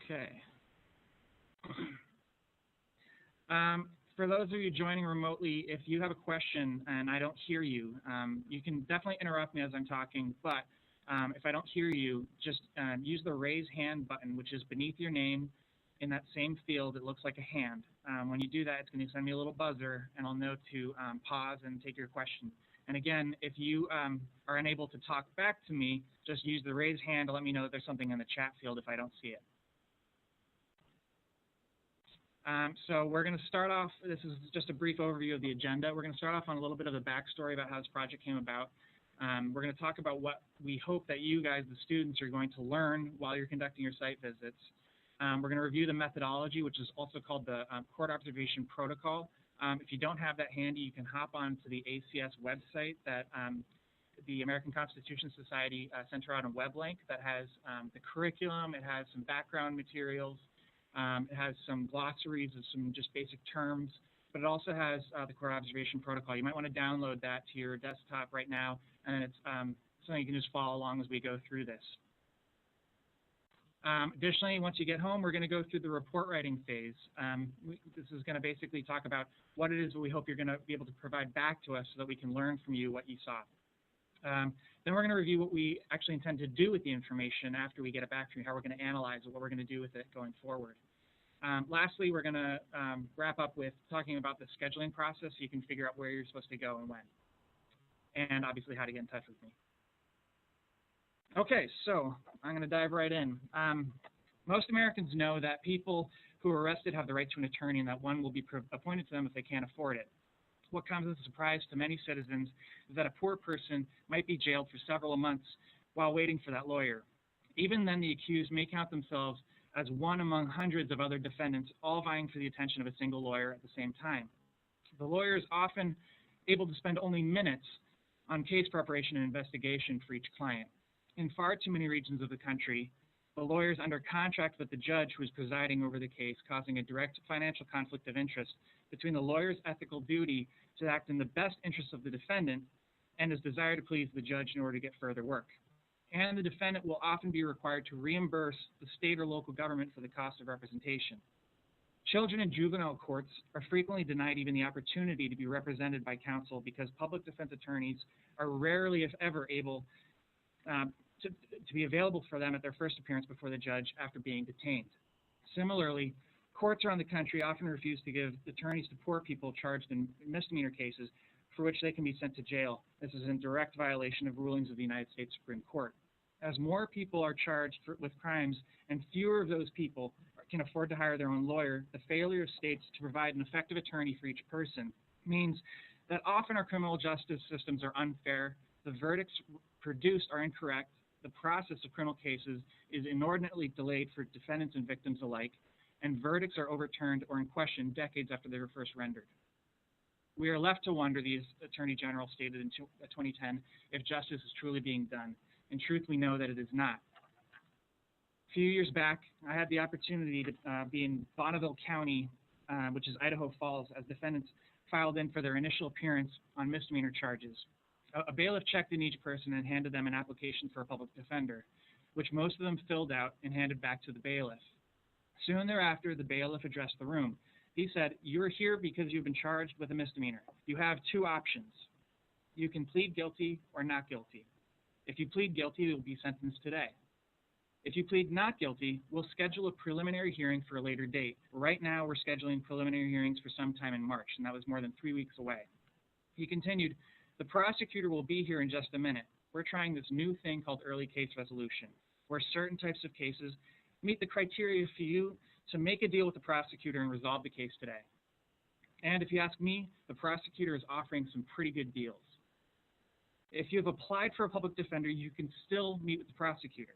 Okay. For those of you joining remotely, if you have a question and I don't hear you, you can definitely interrupt me as I'm talking, but if I don't hear you, just use the raise hand button, which is beneath your name in that same field. It looks like a hand. When you do that, it's going to send me a little buzzer, and I'll know to pause and take your question. And again, if you are unable to talk back to me, just use the raise hand to let me know that there's something in the chat field if I don't see it. So we're going to start off, this is just a brief overview of the agenda. We're going to start off on a little bit of the backstory about how this project came about. We're going to talk about what we hope that you guys, the students, are going to learn while you're conducting your site visits. We're going to review the methodology, which is also called the Court Observation Protocol. If you don't have that handy, you can hop onto the ACS website that the American Constitution Society sent out a web link that has the curriculum, it has some background materials, it has some glossaries of some just basic terms, but it also has the Court Observation Protocol. You might want to download that to your desktop right now, and it's something you can just follow along as we go through this. Additionally, once you get home, we're going to go through the report writing phase. This is going to basically talk about what it is that we hope you're going to be able to provide back to us so that we can learn from you what you saw. Then we're going to review what we actually intend to do with the information after we get it back from you, how we're going to analyze it, what we're going to do with it going forward. Lastly, we're going to wrap up with talking about the scheduling process so you can figure out where you're supposed to go and when. And obviously how to get in touch with me. Okay, so I'm going to dive right in. Most Americans know that people who are arrested have the right to an attorney and that one will be appointed to them if they can't afford it. What comes as a surprise to many citizens is that a poor person might be jailed for several months while waiting for that lawyer. Even then, the accused may count themselves as one among hundreds of other defendants, all vying for the attention of a single lawyer at the same time. The lawyer is often able to spend only minutes on case preparation and investigation for each client. In far too many regions of the country, the lawyer is under contract with the judge who is presiding over the case, causing a direct financial conflict of interest between the lawyer's ethical duty to act in the best interest of the defendant and his desire to please the judge in order to get further work. And the defendant will often be required to reimburse the state or local government for the cost of representation. Children in juvenile courts are frequently denied even the opportunity to be represented by counsel because public defense attorneys are rarely, if ever, able to be available for them at their first appearance before the judge after being detained. Similarly, courts around the country often refuse to give attorneys to poor people charged in misdemeanor cases for which they can be sent to jail. This is in direct violation of rulings of the United States Supreme Court. As more people are charged with crimes and fewer of those people can afford to hire their own lawyer, the failure of states to provide an effective attorney for each person means that often our criminal justice systems are unfair, the verdicts produced are incorrect, the process of criminal cases is inordinately delayed for defendants and victims alike, and verdicts are overturned or in question decades after they were first rendered. We are left to wonder, the Attorney General stated in 2010, if justice is truly being done. In truth, we know that it is not. A few years back, I had the opportunity to be in Bonneville County, which is Idaho Falls, as defendants filed in for their initial appearance on misdemeanor charges. A bailiff checked in each person and handed them an application for a public defender, which most of them filled out and handed back to the bailiff. Soon thereafter, the bailiff addressed the room. He said, "You're here because you've been charged with a misdemeanor. You have two options. You can plead guilty or not guilty. If you plead guilty, you'll be sentenced today. If you plead not guilty, we'll schedule a preliminary hearing for a later date. Right now, we're scheduling preliminary hearings for sometime in March, and that was more than 3 weeks away." He continued, "The prosecutor will be here in just a minute. We're trying this new thing called early case resolution, where certain types of cases meet the criteria for you to make a deal with the prosecutor and resolve the case today. And if you ask me, the prosecutor is offering some pretty good deals. If you have applied for a public defender, you can still meet with the prosecutor.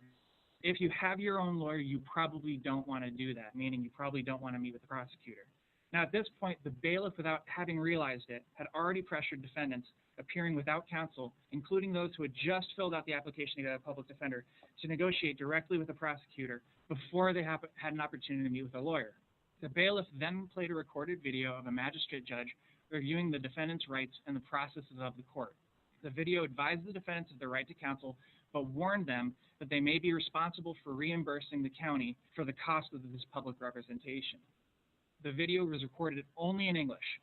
If you have your own lawyer, you probably don't want to do that, meaning you probably don't want to meet with the prosecutor." Now, at this point, the bailiff, without having realized it, had already pressured defendants appearing without counsel, including those who had just filled out the application to get a public defender, to negotiate directly with the prosecutor before they had an opportunity to meet with a lawyer. The bailiff then played a recorded video of a magistrate judge reviewing the defendant's rights and the processes of the court. The video advised the defendants of their right to counsel but warned them that they may be responsible for reimbursing the county for the cost of this public representation. The video was recorded only in English,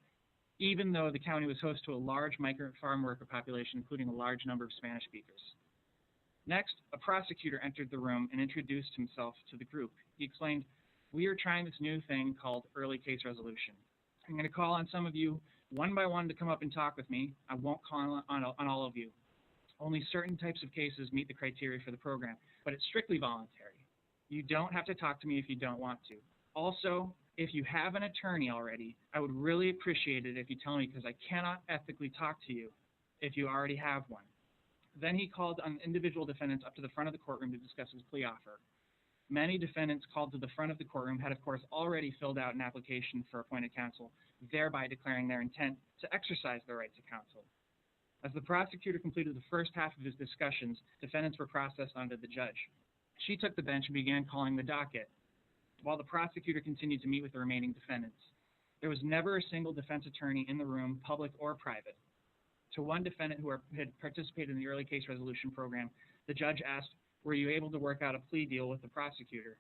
even though the county was host to a large migrant farm worker population, including a large number of Spanish speakers. Next, a prosecutor entered the room and introduced himself to the group. He explained, "We are trying this new thing called early case resolution. I'm going to call on some of you one by one to come up and talk with me. I won't call on all of you. Only certain types of cases meet the criteria for the program, but it's strictly voluntary. You don't have to talk to me if you don't want to. Also, if you have an attorney already, I would really appreciate it if you tell me, because I cannot ethically talk to you if you already have one." Then he called on individual defendants up to the front of the courtroom to discuss his plea offer. Many defendants called to the front of the courtroom had, of course, already filled out an application for appointed counsel, thereby declaring their intent to exercise their right to counsel. As the prosecutor completed the first half of his discussions, defendants were processed onto the judge. She took the bench and began calling the docket, while the prosecutor continued to meet with the remaining defendants. There was never a single defense attorney in the room, public or private. To one defendant who had participated in the early case resolution program, the judge asked, "Were you able to work out a plea deal with the prosecutor?"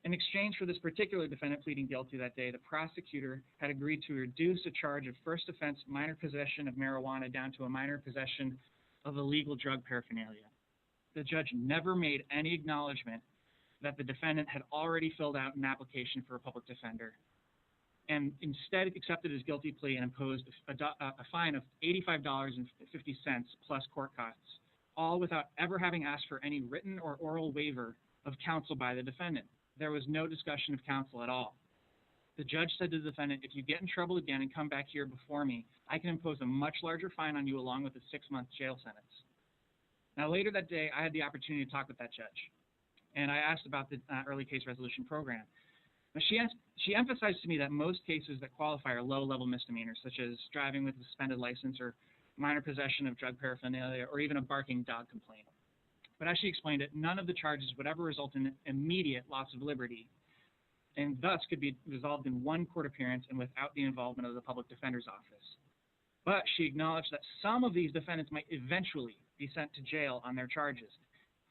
In exchange for this particular defendant pleading guilty that day, the prosecutor had agreed to reduce a charge of first offense minor possession of marijuana down to a minor possession of illegal drug paraphernalia. The judge never made any acknowledgement that the defendant had already filled out an application for a public defender, and instead accepted his guilty plea and imposed a fine of $85.50 plus court costs, all without ever having asked for any written or oral waiver of counsel by the defendant. There was no discussion of counsel at all. The judge said to the defendant, "If you get in trouble again and come back here before me, I can impose a much larger fine on you along with a 6-month jail sentence." Now, later that day, I had the opportunity to talk with that judge, and I asked about the early case resolution program. Now, she emphasized to me that most cases that qualify are low-level misdemeanors, such as driving with a suspended license or minor possession of drug paraphernalia or even a barking dog complaint. But as she explained it, none of the charges would ever result in immediate loss of liberty, and thus could be resolved in one court appearance and without the involvement of the public defender's office. But she acknowledged that some of these defendants might eventually be sent to jail on their charges.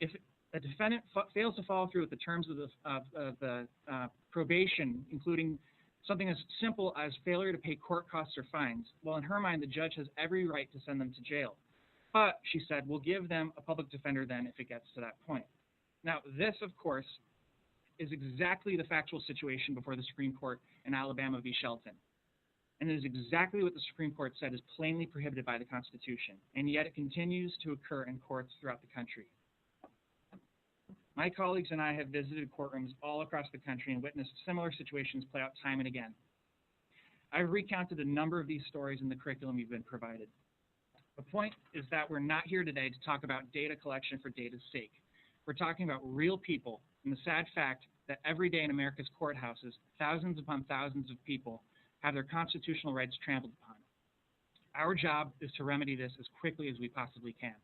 If a defendant fails to follow through with the terms of the probation, including something as simple as failure to pay court costs or fines, well, in her mind, the judge has every right to send them to jail. But, she said, we'll give them a public defender then if it gets to that point. Now, this, of course, is exactly the factual situation before the Supreme Court in Alabama v. Shelton. And it is exactly what the Supreme Court said is plainly prohibited by the Constitution, and yet it continues to occur in courts throughout the country. My colleagues and I have visited courtrooms all across the country and witnessed similar situations play out time and again. I've recounted a number of these stories in the curriculum you've been provided. The point is that we're not here today to talk about data collection for data's sake. We're talking about real people and the sad fact that every day in America's courthouses, thousands upon thousands of people have their constitutional rights trampled upon. Our job is to remedy this as quickly as we possibly can.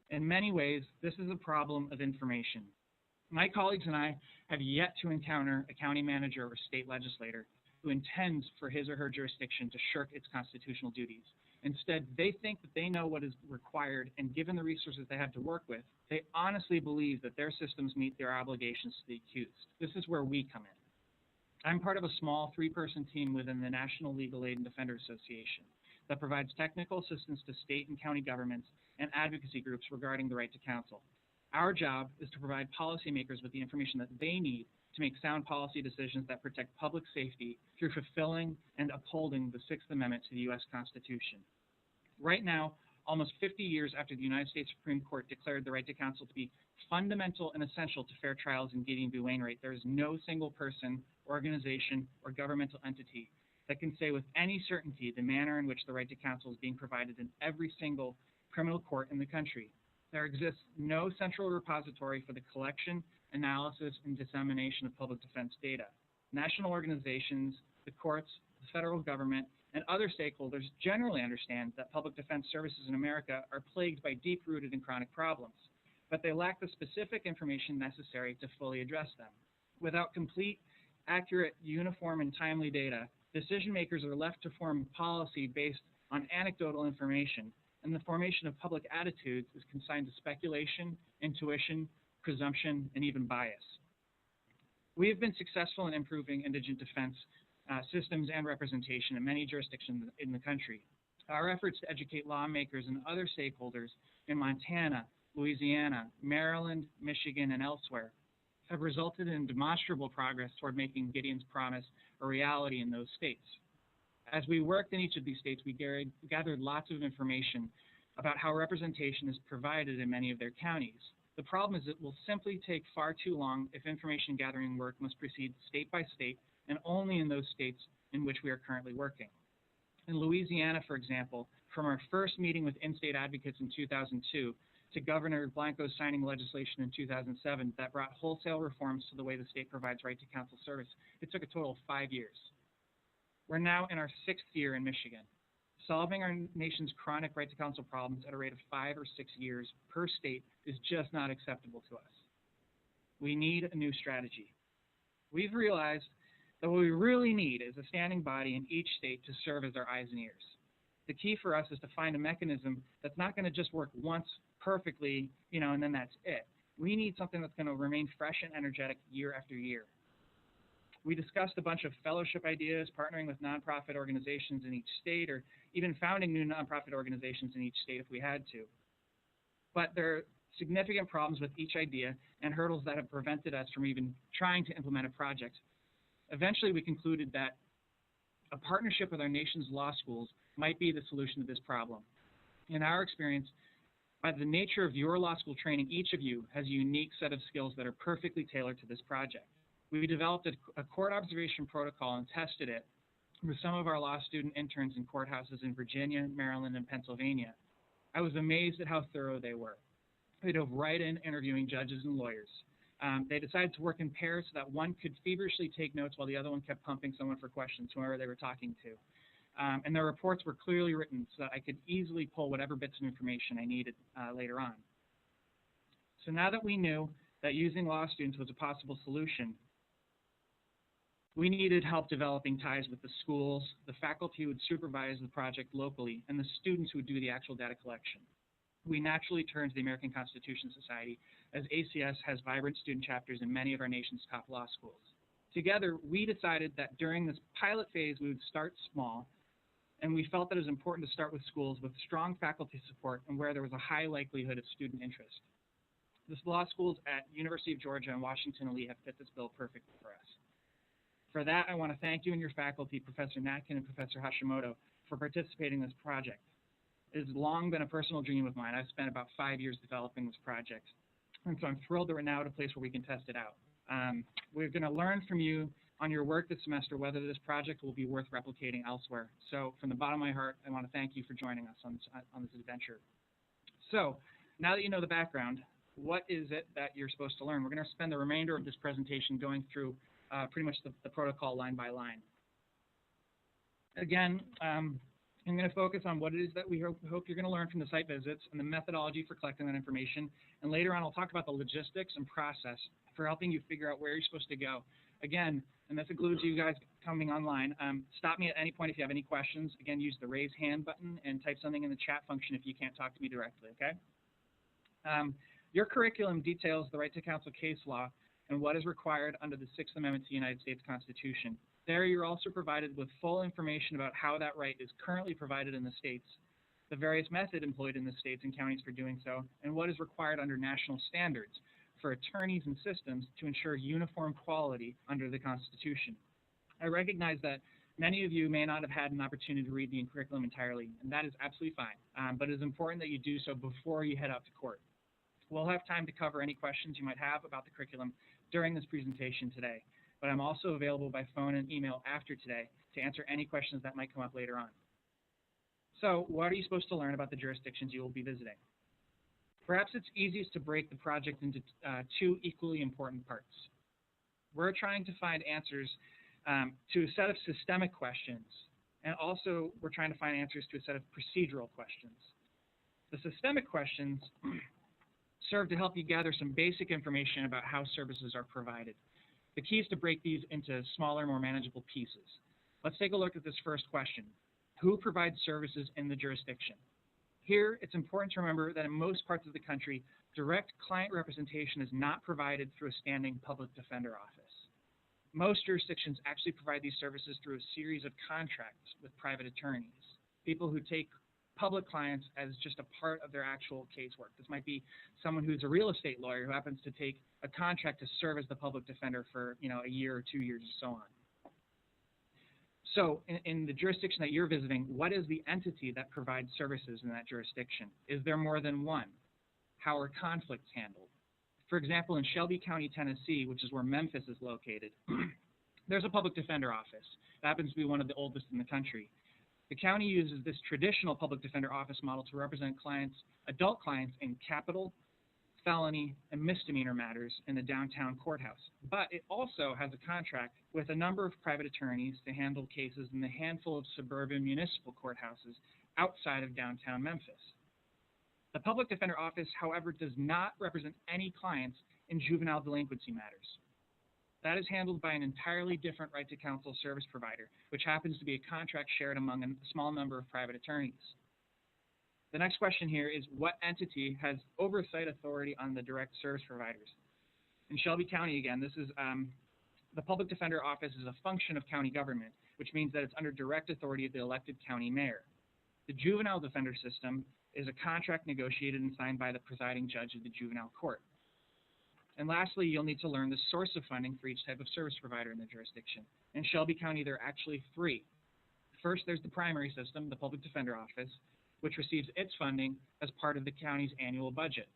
In many ways, this is a problem of information. My colleagues and I have yet to encounter a county manager or state legislator who intends for his or her jurisdiction to shirk its constitutional duties. Instead, they think that they know what is required, and given the resources they have to work with, they honestly believe that their systems meet their obligations to the accused. This is where we come in. I'm part of a small 3-person team within the National Legal Aid and Defender Association that provides technical assistance to state and county governments and advocacy groups regarding the right to counsel. Our job is to provide policymakers with the information that they need to make sound policy decisions that protect public safety through fulfilling and upholding the Sixth Amendment to the U.S. Constitution. Right now, almost 50 years after the United States Supreme Court declared the right to counsel to be fundamental and essential to fair trials in Gideon v. Wainwright, there is no single person, organization, or governmental entity that can say with any certainty the manner in which the right to counsel is being provided in every single criminal court in the country. There exists no central repository for the collection, analysis, and dissemination of public defense data. National organizations, the courts, the federal government, and other stakeholders generally understand that public defense services in America are plagued by deep-rooted and chronic problems, but they lack the specific information necessary to fully address them. Without complete, accurate, uniform, and timely data, decision makers are left to form policy based on anecdotal information, and the formation of public attitudes is consigned to speculation, intuition, presumption, and even bias. We have been successful in improving indigent defense systems and representation in many jurisdictions in the country. Our efforts to educate lawmakers and other stakeholders in Montana, Louisiana, Maryland, Michigan, and elsewhere have resulted in demonstrable progress toward making Gideon's promise a reality in those states. As we worked in each of these states, we gathered lots of information about how representation is provided in many of their counties. The problem is it will simply take far too long if information gathering work must proceed state by state and only in those states in which we are currently working. In Louisiana, for example, from our first meeting with in-state advocates in 2002 to Governor Blanco's signing legislation in 2007 that brought wholesale reforms to the way the state provides right to counsel service, it took a total of 5 years. We're now in our 6th year in Michigan. Solving our nation's chronic right to counsel problems at a rate of 5 or 6 years per state is just not acceptable to us. We need a new strategy. We've realized that what we really need is a standing body in each state to serve as our eyes and ears. The key for us is to find a mechanism that's not going to just work once perfectly, and then that's it. We need something that's going to remain fresh and energetic year after year. We discussed a bunch of fellowship ideas, partnering with nonprofit organizations in each state, or even founding new nonprofit organizations in each state if we had to. But there are significant problems with each idea and hurdles that have prevented us from even trying to implement a project. Eventually, we concluded that a partnership with our nation's law schools might be the solution to this problem. In our experience, by the nature of your law school training, each of you has a unique set of skills that are perfectly tailored to this project. We developed a court observation protocol and tested it with some of our law student interns in courthouses in Virginia, Maryland, and Pennsylvania. I was amazed at how thorough they were. They dove right in interviewing judges and lawyers. They decided to work in pairs so that one could feverishly take notes while the other one kept pumping someone for questions, whoever they were talking to. And their reports were clearly written so that I could easily pull whatever bits of information I needed later on. So now that we knew that using law students was a possible solution, we needed help developing ties with the schools, the faculty who would supervise the project locally, and the students who would do the actual data collection. We naturally turned to the American Constitution Society, as ACS has vibrant student chapters in many of our nation's top law schools. Together, we decided that during this pilot phase, we would start small, and we felt that it was important to start with schools with strong faculty support and where there was a high likelihood of student interest. The law schools at University of Georgia and Washington and Lee have fit this bill perfectly for us. For that, I want to thank you and your faculty, Professor Natkin and Professor Hashimoto, for participating in this project. It has long been a personal dream of mine. I've spent about 5 years developing this project, and so I'm thrilled that we're now at a place where we can test it out. We're going to learn from you on your work this semester whether this project will be worth replicating elsewhere. So from the bottom of my heart, I want to thank you for joining us on this adventure. So now that you know the background, what is it that you're supposed to learn? We're going to spend the remainder of this presentation going through pretty much the protocol line by line. Again, I'm going to focus on what it is that we hope you're going to learn from the site visits and the methodology for collecting that information. And later on, I'll talk about the logistics and process for helping you figure out where you're supposed to go. Again, and this includes you guys coming online, stop me at any point if you have any questions. Again, use the raise hand button and type something in the chat function if you can't talk to me directly, okay? Your curriculum details the right to counsel case law and what is required under the 6th Amendment to the United States Constitution. There, you're also provided with full information about how that right is currently provided in the states, the various methods employed in the states and counties for doing so, and what is required under national standards for attorneys and systems to ensure uniform quality under the Constitution. I recognize that many of you may not have had an opportunity to read the curriculum entirely, and that is absolutely fine, but it is important that you do so before you head out to court. We'll have time to cover any questions you might have about the curriculum during this presentation today, but I'm also available by phone and email after today to answer any questions that might come up later on. So, what are you supposed to learn about the jurisdictions you will be visiting? Perhaps it's easiest to break the project into two equally important parts. We're trying to find answers to a set of systemic questions, and also we're trying to find answers to a set of procedural questions. The systemic questions serve to help you gather some basic information about how services are provided. The key is to break these into smaller, more manageable pieces. Let's take a look at this first question. Who provides services in the jurisdiction? Here, it's important to remember that in most parts of the country, direct client representation is not provided through a standing public defender office. Most jurisdictions actually provide these services through a series of contracts with private attorneys, people who take public clients as just a part of their actual casework. This might be someone who's a real estate lawyer who happens to take a contract to serve as the public defender for, a year or 2 years or so on. So in the jurisdiction that you're visiting, what is the entity that provides services in that jurisdiction? Is there more than one? How are conflicts handled? For example, in Shelby County, Tennessee, which is where Memphis is located, there's a public defender office. It happens to be one of the oldest in the country. The county uses this traditional public defender office model to represent clients, adult clients, in capital, felony, and misdemeanor matters in the downtown courthouse. But it also has a contract with a number of private attorneys to handle cases in the handful of suburban municipal courthouses outside of downtown Memphis. The public defender office, however, does not represent any clients in juvenile delinquency matters. That is handled by an entirely different right to counsel service provider, which happens to be a contract shared among a small number of private attorneys. The next question here is, what entity has oversight authority on the direct service providers? In Shelby County, again, this is the public defender office is a function of county government, which means that it's under direct authority of the elected county mayor. The juvenile defender system is a contract negotiated and signed by the presiding judge of the juvenile court. And lastly, you'll need to learn the source of funding for each type of service provider in the jurisdiction. In Shelby County, there are actually three. First, there's the primary system, the public defender office, which receives its funding as part of the county's annual budget.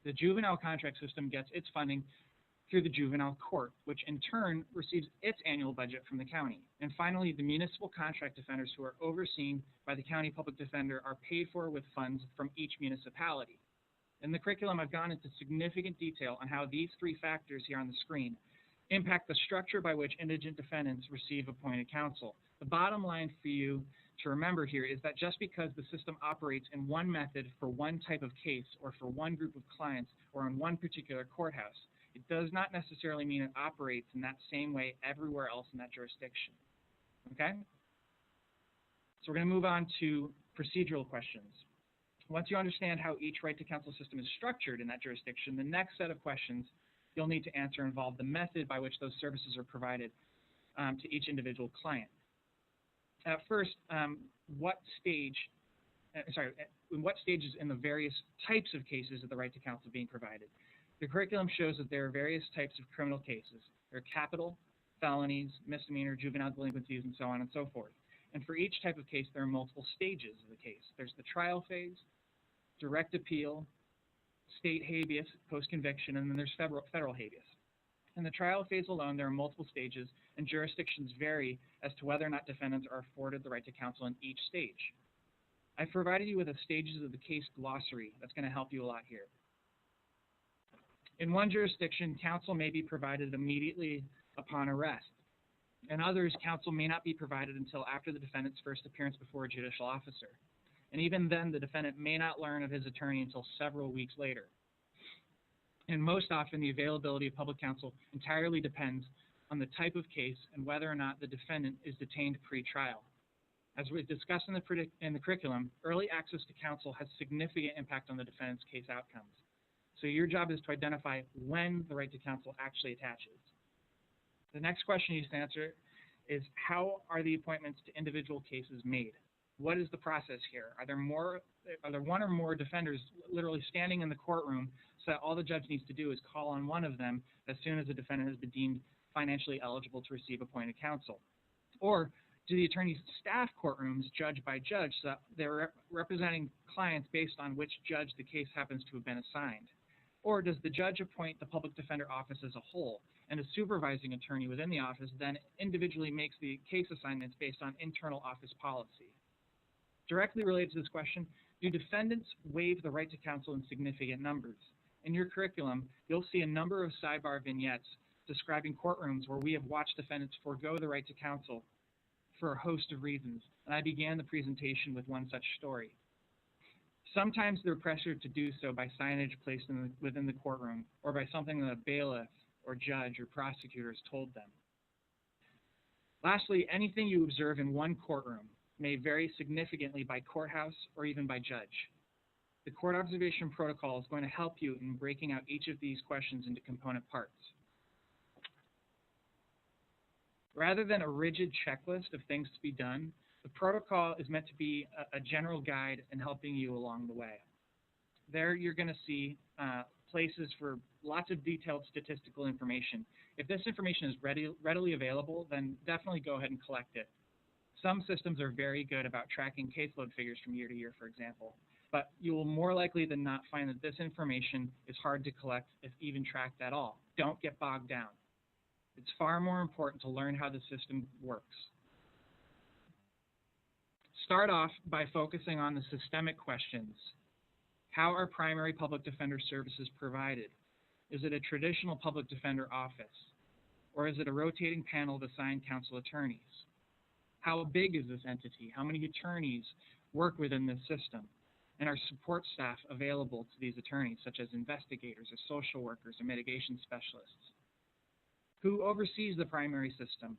The juvenile contract system gets its funding through the juvenile court, which in turn receives its annual budget from the county. And finally, the municipal contract defenders who are overseen by the county public defender are paid for with funds from each municipality. In the curriculum, I've gone into significant detail on how these three factors here on the screen impact the structure by which indigent defendants receive appointed counsel. The bottom line for you to remember here is that just because the system operates in one method for one type of case or for one group of clients or in one particular courthouse, it does not necessarily mean it operates in that same way everywhere else in that jurisdiction. Okay? So we're going to move on to procedural questions. Once you understand how each right to counsel system is structured in that jurisdiction, the next set of questions you'll need to answer involve the method by which those services are provided to each individual client. First, in what stages in the various types of cases of the right to counsel being provided? The curriculum shows that there are various types of criminal cases. There are capital, felonies, misdemeanor, juvenile delinquencies, and so on and so forth. And for each type of case, there are multiple stages of the case. There's the trial phase, direct appeal, state habeas, post-conviction, and then there's federal habeas. In the trial phase alone, there are multiple stages, and jurisdictions vary as to whether or not defendants are afforded the right to counsel in each stage. I've provided you with a stages of the case glossary that's going to help you a lot here. In one jurisdiction, counsel may be provided immediately upon arrest. In others, counsel may not be provided until after the defendant's first appearance before a judicial officer. And even then, the defendant may not learn of his attorney until several weeks later. And most often, the availability of public counsel entirely depends on the type of case and whether or not the defendant is detained pre-trial. As we discussed in the curriculum, early access to counsel has significant impact on the defendant's case outcomes. So your job is to identify when the right to counsel actually attaches. The next question you need to answer is, how are the appointments to individual cases made? What is the process here? Are there one or more defenders literally standing in the courtroom so that all the judge needs to do is call on one of them as soon as the defendant has been deemed financially eligible to receive appointed counsel? Or do the attorneys staff courtrooms judge by judge so that they're representing clients based on which judge the case happens to have been assigned? Or does the judge appoint the public defender office as a whole, and a supervising attorney within the office then individually makes the case assignments based on internal office policy? Directly related to this question, do defendants waive the right to counsel in significant numbers? In your curriculum, you'll see a number of sidebar vignettes describing courtrooms where we have watched defendants forego the right to counsel for a host of reasons, and I began the presentation with one such story. Sometimes they're pressured to do so by signage placed within the courtroom or by something that a bailiff or judge or prosecutor has told them. Lastly, anything you observe in one courtroom may vary significantly by courthouse or even by judge. The court observation protocol is going to help you in breaking out each of these questions into component parts. Rather than a rigid checklist of things to be done, the protocol is meant to be a general guide in helping you along the way. There you're going to see places for lots of detailed statistical information. If this information is readily available, then definitely go ahead and collect it. Some systems are very good about tracking caseload figures from year to year, for example, but you will more likely than not find that this information is hard to collect, if even tracked at all. Don't get bogged down. It's far more important to learn how the system works. Start off by focusing on the systemic questions. How are primary public defender services provided? Is it a traditional public defender office? Or is it a rotating panel of assigned counsel attorneys? How big is this entity? How many attorneys work within this system? And are support staff available to these attorneys, such as investigators or social workers or mitigation specialists? Who oversees the primary system?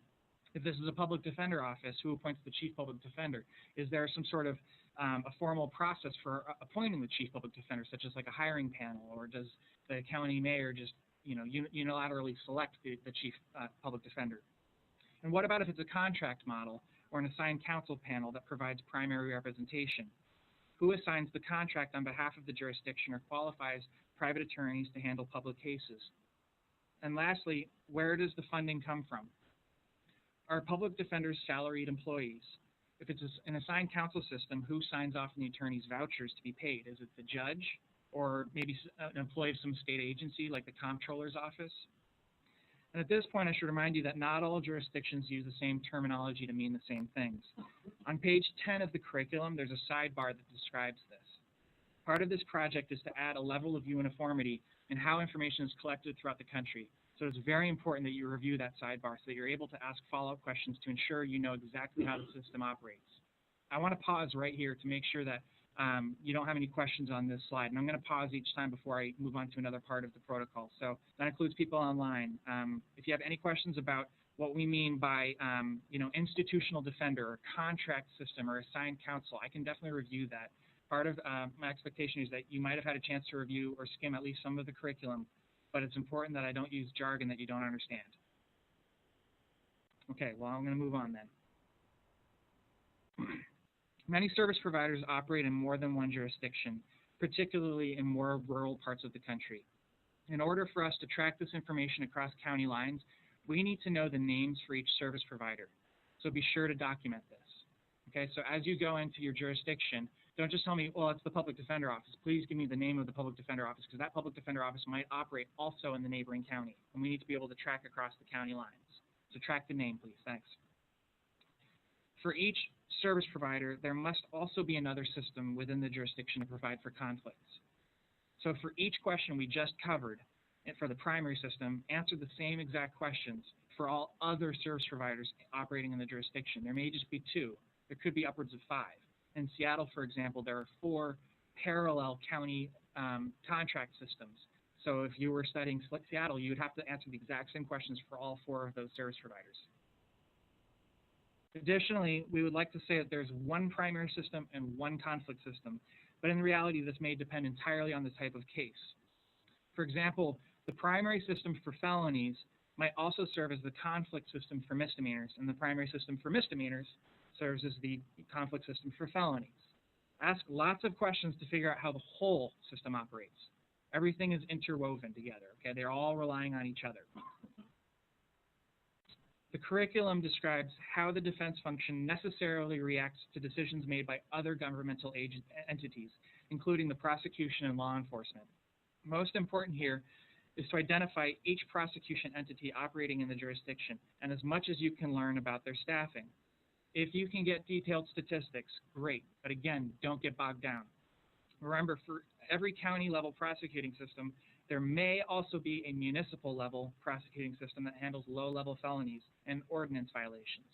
If this is a public defender office, who appoints the chief public defender? Is there some sort of a formal process for appointing the chief public defender, such as like a hiring panel, or does the county mayor just unilaterally select the chief public defender? And what about if it's a contract model or an assigned counsel panel that provides primary representation? Who assigns the contract on behalf of the jurisdiction or qualifies private attorneys to handle public cases? And lastly, where does the funding come from? Are public defenders salaried employees? If it's an assigned counsel system, who signs off on the attorney's vouchers to be paid? Is it the judge, or maybe an employee of some state agency like the comptroller's office? And at this point, I should remind you that not all jurisdictions use the same terminology to mean the same things. On page 10 of the curriculum, there's a sidebar that describes this. Part of this project is to add a level of uniformity in how information is collected throughout the country. So it's very important that you review that sidebar so that you're able to ask follow-up questions to ensure you know exactly how the system operates. I want to pause right here to make sure that you don't have any questions on this slide. And I'm going to pause each time before I move on to another part of the protocol. So that includes people online. If you have any questions about what we mean by institutional defender or contract system or assigned counsel, I can definitely review that. Part of my expectation is that you might have had a chance to review or skim at least some of the curriculum, but it's important that I don't use jargon that you don't understand. Okay, well, I'm going to move on then. Many service providers operate in more than one jurisdiction, particularly in more rural parts of the country. In order for us to track this information across county lines, we need to know the names for each service provider. So be sure to document this. Okay, so as you go into your jurisdiction, don't just tell me, well, it's the public defender office. Please give me the name of the public defender office, because that public defender office might operate also in the neighboring county, and we need to be able to track across the county lines. So track the name, please. Thanks. For each service provider, there must also be another system within the jurisdiction to provide for conflicts. So for each question we just covered, and for the primary system, answer the same exact questions for all other service providers operating in the jurisdiction. There may just be 2. There could be upwards of 5. In Seattle, for example, there are 4 parallel county contract systems. So if you were studying Seattle, you would have to answer the exact same questions for all 4 of those service providers. Additionally, we would like to say that there's one primary system and one conflict system, but in reality, this may depend entirely on the type of case. For example, the primary system for felonies might also serve as the conflict system for misdemeanors, and the primary system for misdemeanors serves as the conflict system for felonies. Ask lots of questions to figure out how the whole system operates. Everything is interwoven together, okay? They're all relying on each other. The curriculum describes how the defense function necessarily reacts to decisions made by other governmental entities, including the prosecution and law enforcement. Most important here is to identify each prosecution entity operating in the jurisdiction, and as much as you can learn about their staffing. If you can get detailed statistics, great, but again, don't get bogged down. Remember, for every county-level prosecuting system, there may also be a municipal-level prosecuting system that handles low-level felonies and ordinance violations.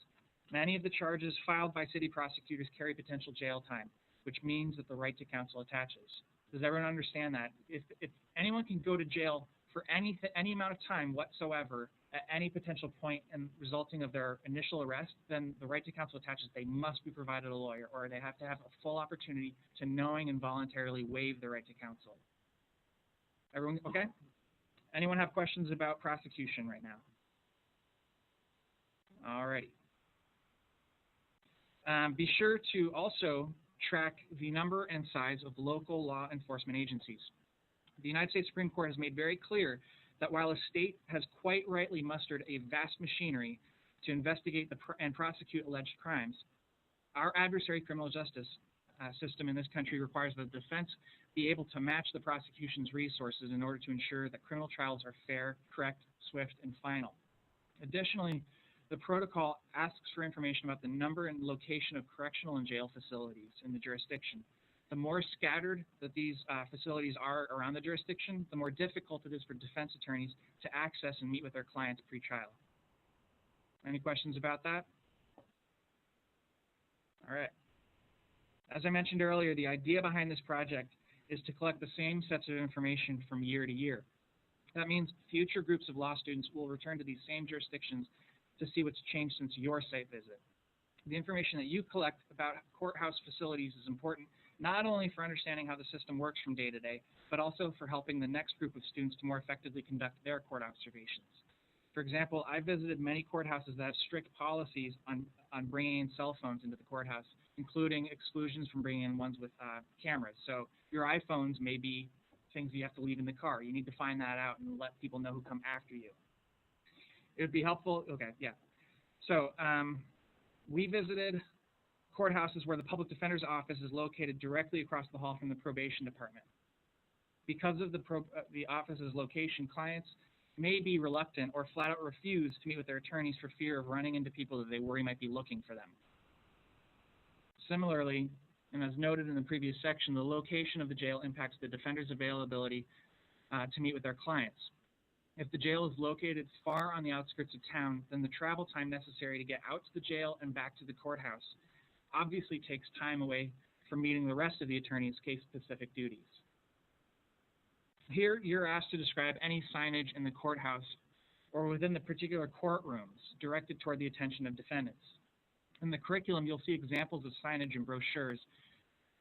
Many of the charges filed by city prosecutors carry potential jail time, which means that the right to counsel attaches. Does everyone understand that? If anyone can go to jail for any amount of time whatsoever at any potential point and resulting of their initial arrest, then the right to counsel attaches. They must be provided a lawyer, or they have to have a full opportunity to knowing and voluntarily waive the right to counsel. Everyone okay? Anyone have questions about prosecution right now? All righty. Be sure to also track the number and size of local law enforcement agencies. The United States Supreme Court has made very clear that while a state has quite rightly mustered a vast machinery to investigate and prosecute alleged crimes, our adversary criminal justice system in this country requires that the defense be able to match the prosecution's resources in order to ensure that criminal trials are fair, correct, swift, and final. Additionally, the protocol asks for information about the number and location of correctional and jail facilities in the jurisdiction. The more scattered that these facilities are around the jurisdiction, the more difficult it is for defense attorneys to access and meet with their clients pre-trial. Any questions about that? All right. As I mentioned earlier, the idea behind this project is to collect the same sets of information from year to year. That means future groups of law students will return to these same jurisdictions to see what's changed since your site visit. The information that you collect about courthouse facilities is important not only for understanding how the system works from day to day, but also for helping the next group of students to more effectively conduct their court observations. For example, I visited many courthouses that have strict policies on bringing in cell phones into the courthouse, including exclusions from bringing in ones with cameras. So your iPhones may be things you have to leave in the car. You need to find that out and let people know who come after you. It would be helpful. Okay, yeah. So we visited courthouses where the public defender's office is located directly across the hall from the probation department. Because of the office's location, clients may be reluctant or flat out refuse to meet with their attorneys for fear of running into people that they worry might be looking for them. Similarly, and as noted in the previous section, the location of the jail impacts the defender's availability to meet with their clients. If the jail is located far on the outskirts of town, then the travel time necessary to get out to the jail and back to the courthouse obviously takes time away from meeting the rest of the attorney's case-specific duties. Here, you're asked to describe any signage in the courthouse or within the particular courtrooms directed toward the attention of defendants. In the curriculum, you'll see examples of signage and brochures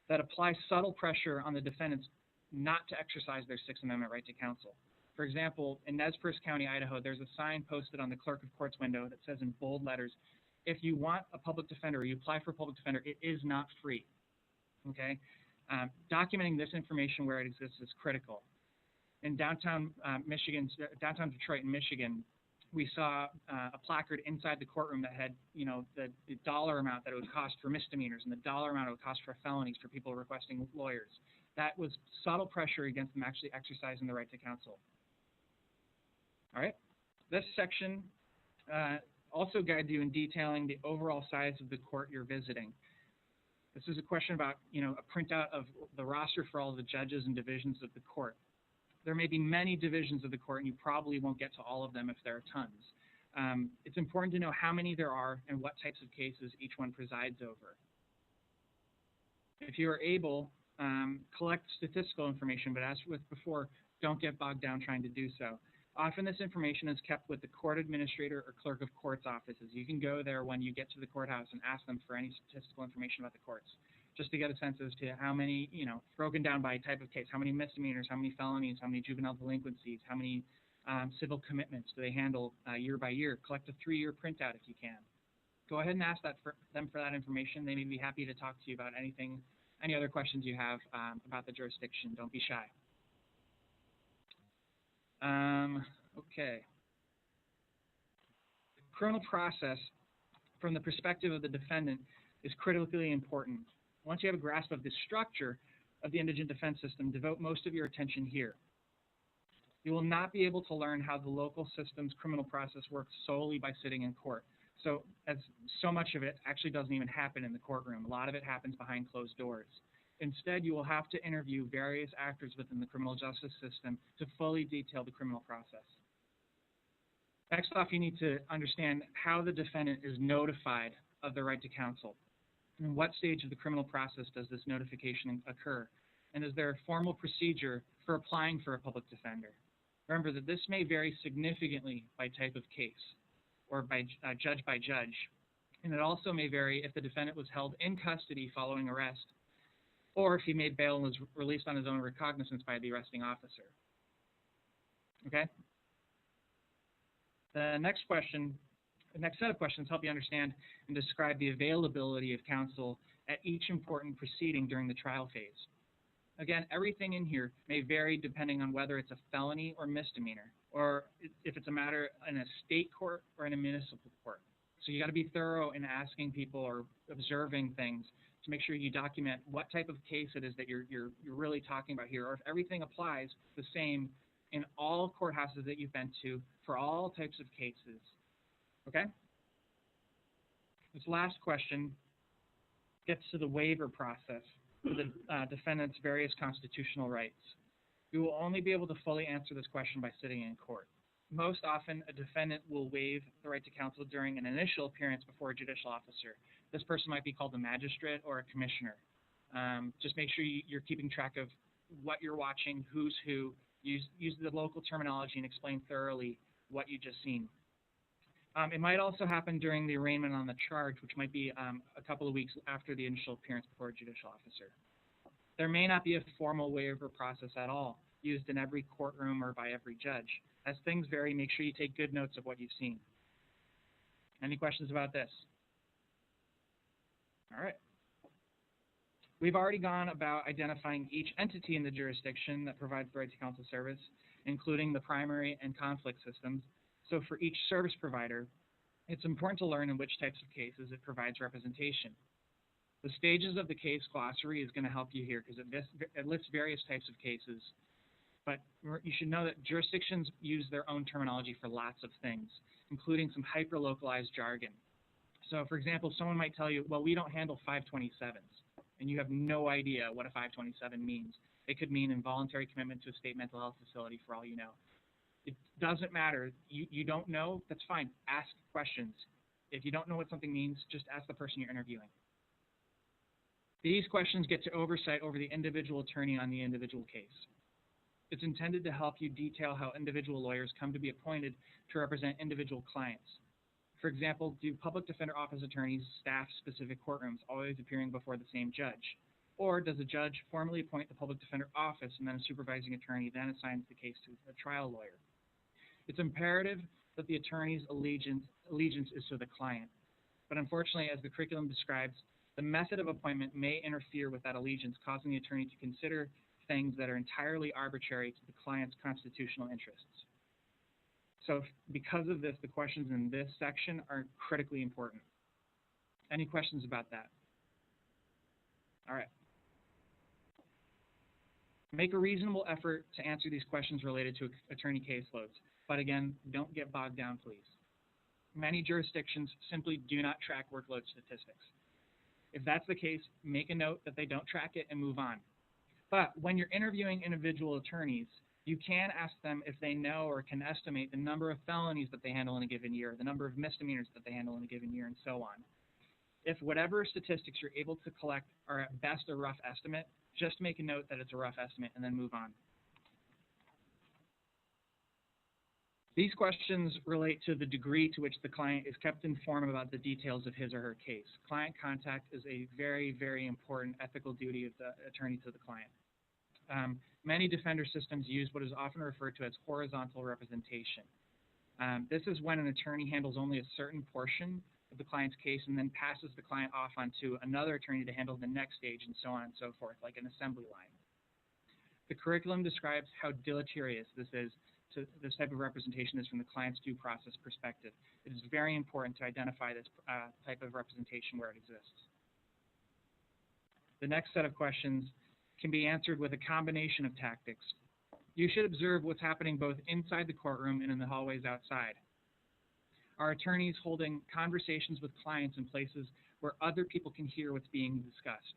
that apply subtle pressure on the defendants not to exercise their Sixth Amendment right to counsel. For example, in Nez Perce County, Idaho, there's a sign posted on the clerk of court's window that says in bold letters, if you want a public defender or you apply for a public defender, it is not free. Okay? Documenting this information where it exists is critical. In downtown Detroit in Michigan, we saw a placard inside the courtroom that had, the dollar amount that it would cost for misdemeanors and the dollar amount it would cost for felonies for people requesting lawyers. That was subtle pressure against them actually exercising the right to counsel. All right. This section also guides you in detailing the overall size of the court you're visiting. This is a question about, a printout of the roster for all of the judges and divisions of the court. There may be many divisions of the court, and you probably won't get to all of them if there are tons. It's important to know how many there are and what types of cases each one presides over. If you are able, collect statistical information, but as with before, don't get bogged down trying to do so. Often this information is kept with the court administrator or clerk of court's offices. You can go there when you get to the courthouse and ask them for any statistical information about the courts, just to get a sense as to how many, broken down by type of case, how many misdemeanors, how many felonies, how many juvenile delinquencies, how many civil commitments do they handle year by year. Collect a 3-year printout if you can. Go ahead and ask them for that information. They may be happy to talk to you about anything, any other questions you have about the jurisdiction. Don't be shy. Okay. The criminal process from the perspective of the defendant is critically important. Once you have a grasp of the structure of the indigent defense system, devote most of your attention here. You will not be able to learn how the local system's criminal process works solely by sitting in court. So much of it actually doesn't even happen in the courtroom. A lot of it happens behind closed doors. Instead, you will have to interview various actors within the criminal justice system to fully detail the criminal process. Next off, you need to understand how the defendant is notified of the right to counsel. In what stage of the criminal process does this notification occur? And is there a formal procedure for applying for a public defender? Remember that this may vary significantly by type of case or by judge by judge, and it also may vary if the defendant was held in custody following arrest or if he made bail and was released on his own recognizance by the arresting officer. Okay? The next set of questions help you understand and describe the availability of counsel at each important proceeding during the trial phase. Again, everything in here may vary depending on whether it's a felony or misdemeanor, or if it's a matter in a state court or in a municipal court. So you got to be thorough in asking people or observing things to make sure you document what type of case it is that you're really talking about here, or if everything applies the same in all courthouses that you've been to for all types of cases. Okay? This last question gets to the waiver process for the defendant's various constitutional rights. You will only be able to fully answer this question by sitting in court. Most often, a defendant will waive the right to counsel during an initial appearance before a judicial officer. This person might be called a magistrate or a commissioner. Just make sure you're keeping track of what you're watching, who's who. Use the local terminology and explain thoroughly what you just seen. It might also happen during the arraignment on the charge, which might be a couple of weeks after the initial appearance before a judicial officer. There may not be a formal waiver process at all, used in every courtroom or by every judge. As things vary, make sure you take good notes of what you've seen. Any questions about this? All right. We've already gone about identifying each entity in the jurisdiction that provides the right to counsel service, including the primary and conflict systems. So for each service provider, it's important to learn in which types of cases it provides representation. The stages of the case glossary is going to help you here because it lists various types of cases. But you should know that jurisdictions use their own terminology for lots of things, including some hyper-localized jargon. So, for example, someone might tell you, well, we don't handle 527s, and you have no idea what a 527 means. It could mean involuntary commitment to a state mental health facility for all you know. It doesn't matter. You don't know, that's fine. Ask questions. If you don't know what something means, just ask the person you're interviewing. These questions get to oversight over the individual attorney on the individual case. It's intended to help you detail how individual lawyers come to be appointed to represent individual clients. For example, do public defender office attorneys staff specific courtrooms, always appearing before the same judge? Or does a judge formally appoint the public defender office and then a supervising attorney then assigns the case to a trial lawyer? It's imperative that the attorney's allegiance is to the client. But unfortunately, as the curriculum describes, the method of appointment may interfere with that allegiance, causing the attorney to consider things that are entirely arbitrary to the client's constitutional interests. So because of this, the questions in this section are critically important. Any questions about that? All right. Make a reasonable effort to answer these questions related to attorney caseloads. But again, don't get bogged down, please. Many jurisdictions simply do not track workload statistics. If that's the case, make a note that they don't track it and move on. But when you're interviewing individual attorneys, you can ask them if they know or can estimate the number of felonies that they handle in a given year, the number of misdemeanors that they handle in a given year, and so on. If whatever statistics you're able to collect are at best a rough estimate, just make a note that it's a rough estimate and then move on. These questions relate to the degree to which the client is kept informed about the details of his or her case. Client contact is a very, very important ethical duty of the attorney to the client. Many defender systems use what is often referred to as horizontal representation. This is when an attorney handles only a certain portion of the client's case and then passes the client off onto another attorney to handle the next stage and so on and so forth, like an assembly line. The curriculum describes how deleterious this type of representation is from the client's due process perspective. It is very important to identify this type of representation where it exists. The next set of questions can be answered with a combination of tactics. You should observe what's happening both inside the courtroom and in the hallways outside. Are attorneys holding conversations with clients in places where other people can hear what's being discussed?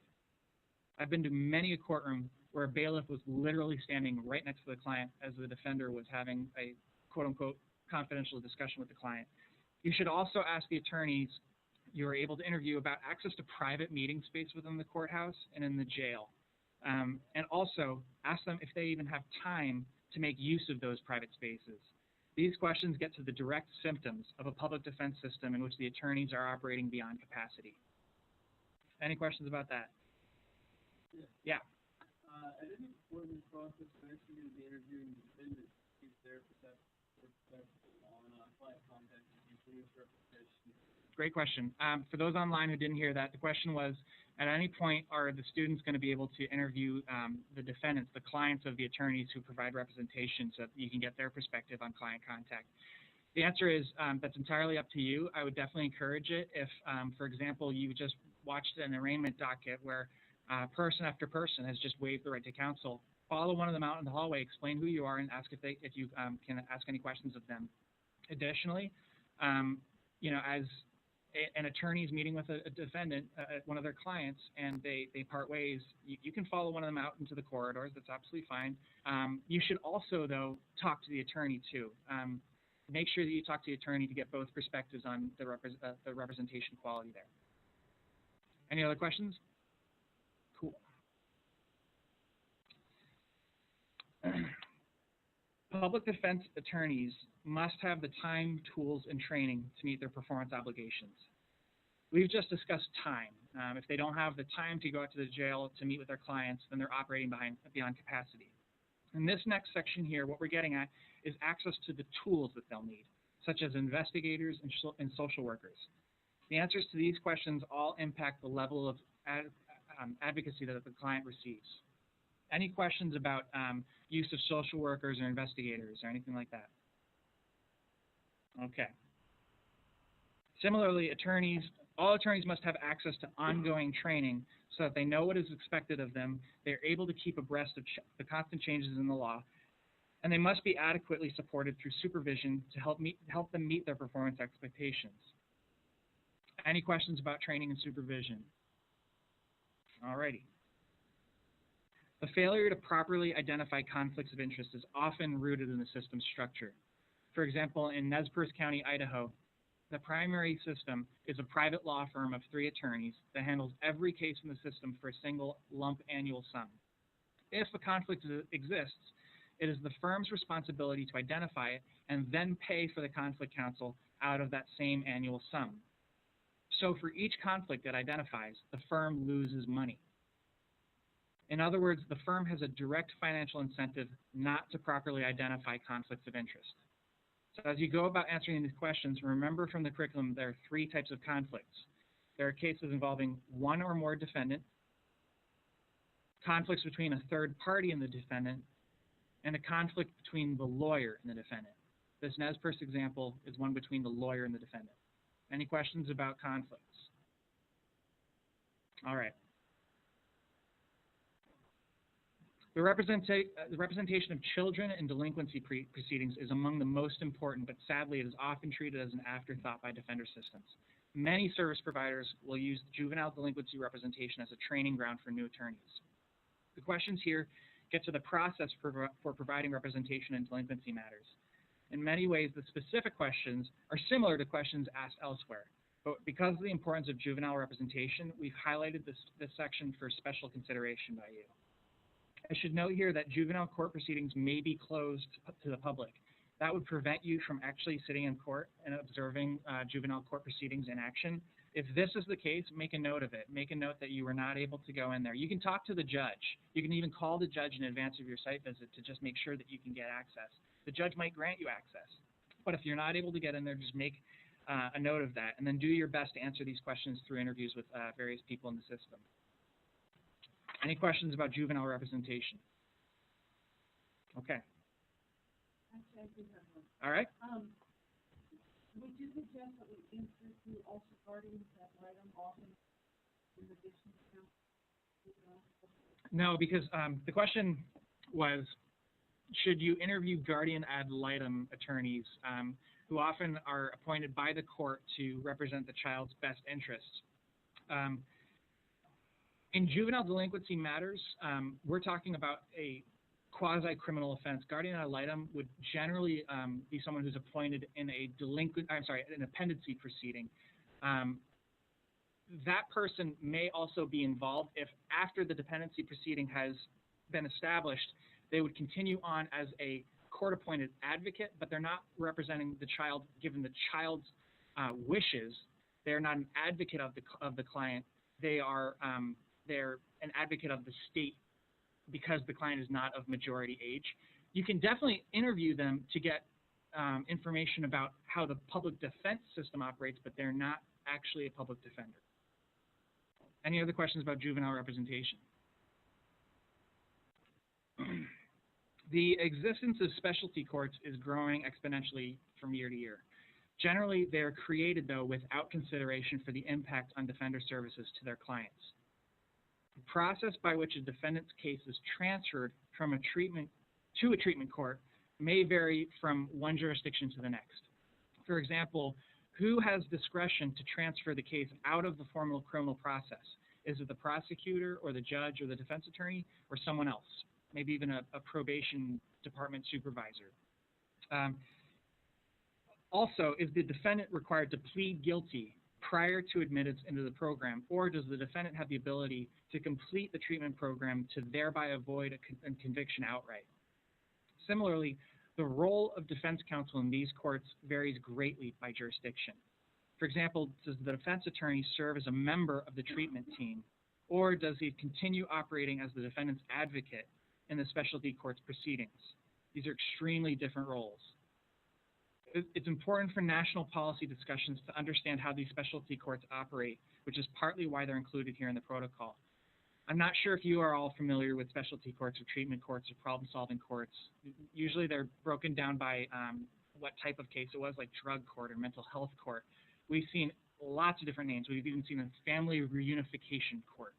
I've been to many a courtroom where a bailiff was literally standing right next to the client as the defender was having a quote-unquote confidential discussion with the client. You should also ask the attorneys you are able to interview about access to private meeting space within the courthouse and in the jail. And also ask them if they even have time to make use of those private spaces. These questions get to the direct symptoms of a public defense system in which the attorneys are operating beyond capacity. Any questions about that? Yeah. At any point in the process, when actually going to be interviewing the defendant, is there on client contact and police representation? Great question. For those online who didn't hear that, the question was, at any point are the students going to be able to interview the defendants, the clients of the attorneys who provide representation, so that you can get their perspective on client contact? The answer is that's entirely up to you. I would definitely encourage it if, for example, you just watched an arraignment docket where person after person has just waived the right to counsel. Follow one of them out in the hallway, explain who you are, and ask if you can ask any questions of them. Additionally, you know, as an attorney is meeting with a defendant, one of their clients, and they part ways, you can follow one of them out into the corridors. That's absolutely fine. You should also, though, talk to the attorney, too. Make sure that you talk to the attorney to get both perspectives on the representation quality there. Any other questions? Cool. Public defense attorneys must have the time, tools, and training to meet their performance obligations. We've just discussed time. If they don't have the time to go out to the jail to meet with their clients, then they're operating beyond capacity. In this next section here, what we're getting at is access to the tools that they'll need, such as investigators and social workers. The answers to these questions all impact the level of advocacy that the client receives. Any questions about use of social workers or investigators or anything like that? Okay. Similarly, all attorneys must have access to ongoing training so that they know what is expected of them, they're able to keep abreast of the constant changes in the law, and they must be adequately supported through supervision to help them meet their performance expectations. Any questions about training and supervision? Alrighty. The failure to properly identify conflicts of interest is often rooted in the system's structure. For example, in Nez Perce County, Idaho, the primary system is a private law firm of 3 attorneys that handles every case in the system for a single lump annual sum. If a conflict exists, it is the firm's responsibility to identify it and then pay for the conflict counsel out of that same annual sum. So for each conflict it identifies, the firm loses money. In other words, the firm has a direct financial incentive not to properly identify conflicts of interest. So as you go about answering these questions, remember from the curriculum there are 3 types of conflicts. There are cases involving 1 or more defendants, conflicts between a third party and the defendant, and a conflict between the lawyer and the defendant. This Nez Perce example is one between the lawyer and the defendant. Any questions about conflicts? All right. The representation of children in delinquency proceedings is among the most important, but sadly it is often treated as an afterthought by defender systems. Many service providers will use juvenile delinquency representation as a training ground for new attorneys. The questions here get to the process for providing representation in delinquency matters. In many ways, the specific questions are similar to questions asked elsewhere, but because of the importance of juvenile representation, we've highlighted this section for special consideration by you. I should note here that juvenile court proceedings may be closed to the public. That would prevent you from actually sitting in court and observing juvenile court proceedings in action. If this is the case, make a note of it. Make a note that you were not able to go in there. You can talk to the judge. You can even call the judge in advance of your site visit to just make sure that you can get access. The judge might grant you access. But if you're not able to get in there, just make a note of that, and then do your best to answer these questions through interviews with various people in the system. Any questions about juvenile representation? Okay. Actually, I do have one. All right. Would you suggest that we answer to also guardians that write them often in addition to No, because the question was, should you interview guardian ad litem attorneys who often are appointed by the court to represent the child's best interests? In juvenile delinquency matters, we're talking about a quasi-criminal offense. Guardian ad litem would generally be someone who's appointed in an appendicy proceeding. That person may also be involved if, after the dependency proceeding has been established, they would continue on as a court-appointed advocate, but they're not representing the child given the child's wishes. They're not an advocate of the client. They're an advocate of the state because the client is not of majority age. You can definitely interview them to get information about how the public defense system operates, but they're not actually a public defender. Any other questions about juvenile representation? The existence of specialty courts is growing exponentially from year to year. Generally, they are created, though, without consideration for the impact on defender services to their clients. The process by which a defendant's case is transferred from a treatment court may vary from one jurisdiction to the next. For example, who has discretion to transfer the case out of the formal criminal process? Is it the prosecutor or the judge or the defense attorney or someone else? Maybe even a probation department supervisor. Also, is the defendant required to plead guilty prior to admittance into the program, or does the defendant have the ability to complete the treatment program to thereby avoid a conviction outright? Similarly, the role of defense counsel in these courts varies greatly by jurisdiction. For example, does the defense attorney serve as a member of the treatment team, or does he continue operating as the defendant's advocate in the specialty court's proceedings? These are extremely different roles. It's important for national policy discussions to understand how these specialty courts operate, which is partly why they're included here in the protocol. I'm not sure if you are all familiar with specialty courts or treatment courts or problem-solving courts. Usually they're broken down by what type of case it was, like drug court or mental health court. We've seen lots of different names. We've even seen a family reunification court.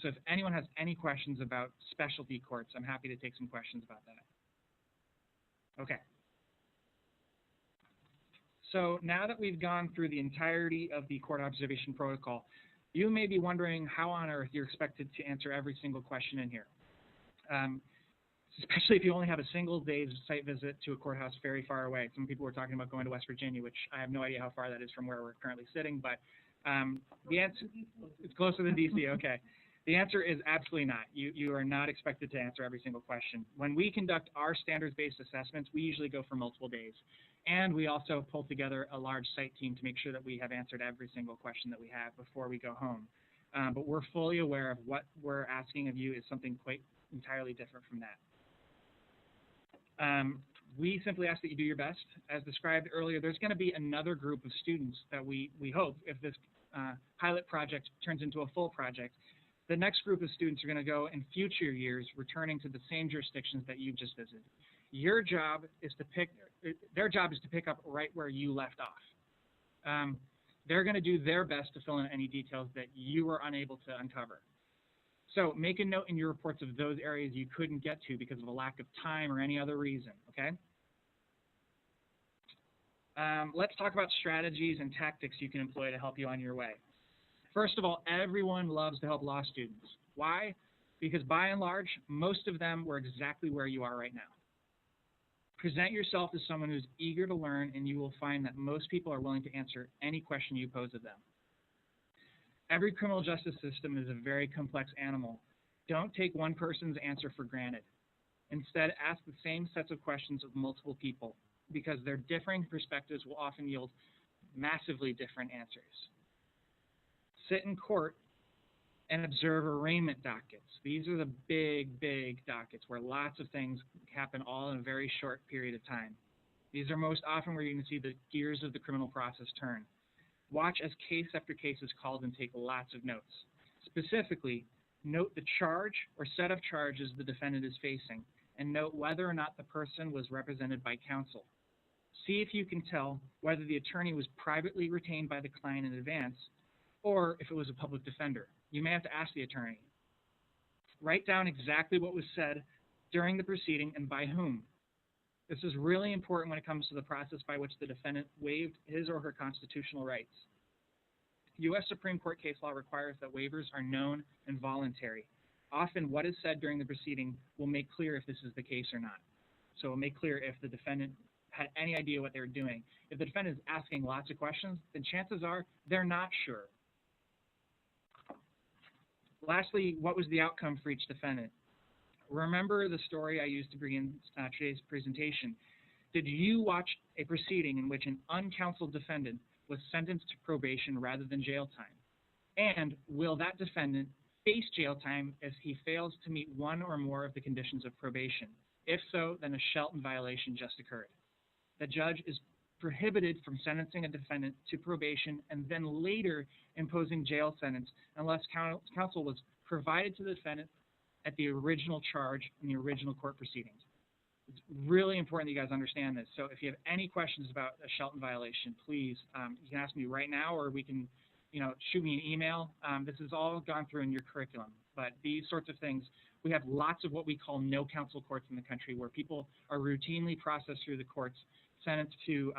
So if anyone has any questions about specialty courts, I'm happy to take some questions about that. Okay. So now that we've gone through the entirety of the court observation protocol, you may be wondering how on earth you're expected to answer every single question in here, especially if you only have a single day's site visit to a courthouse very far away. Some people were talking about going to West Virginia, which I have no idea how far that is from where we're currently sitting, but the answer, it's closer than DC, okay. The answer is absolutely not. You are not expected to answer every single question. When we conduct our standards-based assessments, we usually go for multiple days. And we also pull together a large site team to make sure that we have answered every single question that we have before we go home. But we're fully aware of what we're asking of you is something quite entirely different from that. We simply ask that you do your best. As described earlier, there's going to be another group of students that we hope, if this pilot project turns into a full project, the next group of students are going to go in future years returning to the same jurisdictions that you've just visited. Your job is to their job is to pick up right where you left off. They're going to do their best to fill in any details that you were unable to uncover. So make a note in your reports of those areas you couldn't get to because of a lack of time or any other reason, okay? Let's talk about strategies and tactics you can employ to help you on your way. First of all, everyone loves to help law students. Why? Because by and large, most of them were exactly where you are right now. Present yourself as someone who's eager to learn, and you will find that most people are willing to answer any question you pose of them. Every criminal justice system is a very complex animal. Don't take one person's answer for granted. Instead, ask the same sets of questions of multiple people, because their differing perspectives will often yield massively different answers. Sit in court and observe arraignment dockets. These are the big, big dockets where lots of things happen all in a very short period of time. These are most often where you can see the gears of the criminal process turn. Watch as case after case is called and take lots of notes. Specifically, note the charge or set of charges the defendant is facing, and note whether or not the person was represented by counsel. See if you can tell whether the attorney was privately retained by the client in advance, or if it was a public defender. You may have to ask the attorney. Write down exactly what was said during the proceeding and by whom. This is really important when it comes to the process by which the defendant waived his or her constitutional rights. U.S. Supreme Court case law requires that waivers are known and voluntary. Often what is said during the proceeding will make clear if this is the case or not. So it will make clear if the defendant had any idea what they were doing. If the defendant is asking lots of questions, then chances are they're not sure. Lastly, what was the outcome for each defendant? Remember the story I used to begin today's presentation. Did you watch a proceeding in which an uncounseled defendant was sentenced to probation rather than jail time? And will that defendant face jail time if he fails to meet one or more of the conditions of probation? If so, then a Shelton violation just occurred. The judge is prohibited from sentencing a defendant to probation and then later imposing jail sentence unless counsel was provided to the defendant at the original charge in the original court proceedings. It's really important that you guys understand this. So if you have any questions about a Shelton violation, please, you can ask me right now, or we can, shoot me an email. This is all gone through in your curriculum. But these sorts of things, we have lots of what we call no counsel courts in the country where people are routinely processed through the courts, sentenced to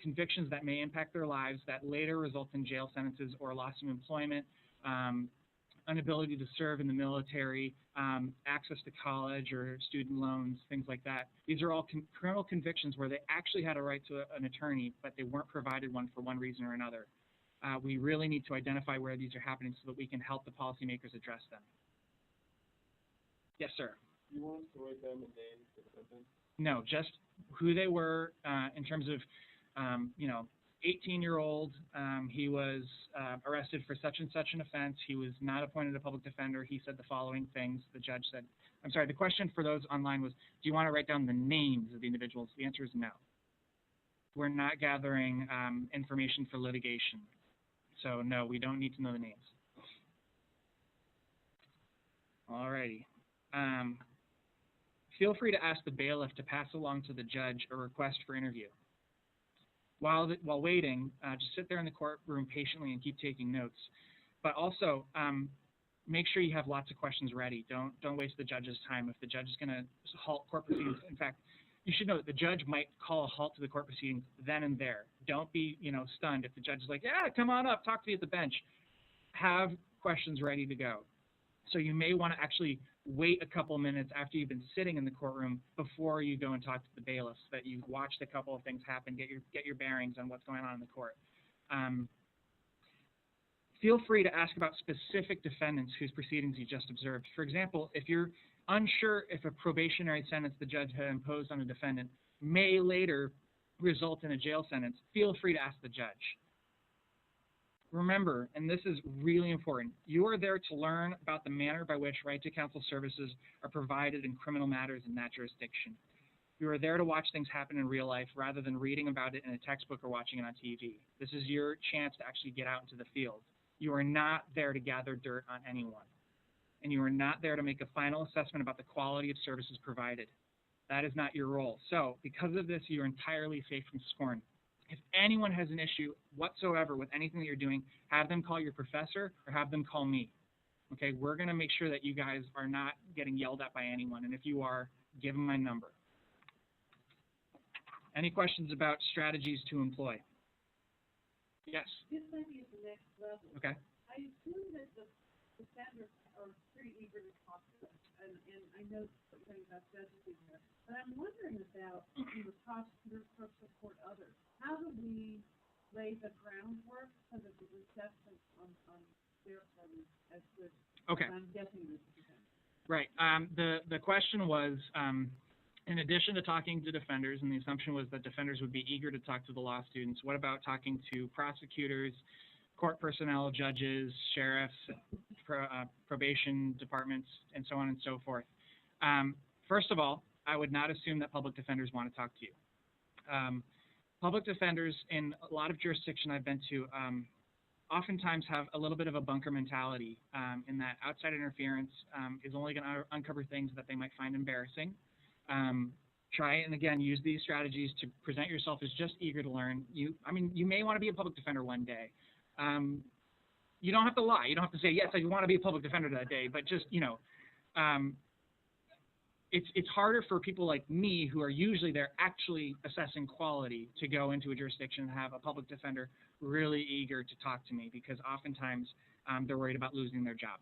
convictions that may impact their lives that later result in jail sentences or loss of employment, inability to serve in the military, access to college or student loans, things like that. These are all criminal convictions where they actually had a right to an attorney, but they weren't provided one for one reason or another. We really need to identify where these are happening so that we can help the policymakers address them. Yes, sir. You want us to write down the names of the defendants? No, just who they were in terms of, 18-year-old, he was arrested for such and such an offense. He was not appointed a public defender. He said the following things. The judge said, I'm sorry, the question for those online was, do you want to write down the names of the individuals? The answer is no. We're not gathering information for litigation. So no, we don't need to know the names. All righty. Feel free to ask the bailiff to pass along to the judge a request for interview. While waiting, just sit there in the courtroom patiently and keep taking notes. But also, make sure you have lots of questions ready. Don't waste the judge's time. If the judge is going to halt court proceedings, in fact, you should know that the judge might call a halt to the court proceedings then and there. Don't be, stunned if the judge is like, yeah, come on up, talk to me at the bench. Have questions ready to go. So you may want to actually wait a couple minutes after you've been sitting in the courtroom before you go and talk to the bailiff, so that you've watched a couple of things happen, get your bearings on what's going on in the court. Feel free to ask about specific defendants whose proceedings you just observed. For example, if you're unsure if a probationary sentence the judge had imposed on a defendant may later result in a jail sentence, feel free to ask the judge. Remember, and this is really important, you are there to learn about the manner by which right to counsel services are provided in criminal matters in that jurisdiction. You are there to watch things happen in real life rather than reading about it in a textbook or watching it on TV. This is your chance to actually get out into the field. You are not there to gather dirt on anyone. And you are not there to make a final assessment about the quality of services provided. That is not your role. So, because of this, you are entirely safe from scorn. If anyone has an issue whatsoever with anything that you're doing, have them call your professor or have them call me. Okay, we're going to make sure that you guys are not getting yelled at by anyone. And if you are, give them my number. Any questions about strategies to employ? Yes? This might be at the next level. Okay. I assume that the defenders are pretty eager to talk to us, and I know something about judges in there. But I'm wondering about the prosecutors, clerks of court, others. How do we lay the groundwork so that the reception on their part is as good? Okay. I'm guessing this is the Right. The question was, in addition to talking to defenders, and the assumption was that defenders would be eager to talk to the law students, what about talking to prosecutors, court personnel, judges, sheriffs, probation departments, and so on and so forth? First of all, I would not assume that public defenders want to talk to you. Public defenders in a lot of jurisdictions I've been to oftentimes have a little bit of a bunker mentality in that outside interference is only going to uncover things that they might find embarrassing. Try and again use these strategies to present yourself as just eager to learn. You may want to be a public defender one day. You don't have to lie. You don't have to say yes, I want to be a public defender that day. But just it's harder for people like me who are usually there actually assessing quality to go into a jurisdiction and have a public defender really eager to talk to me because oftentimes they're worried about losing their job.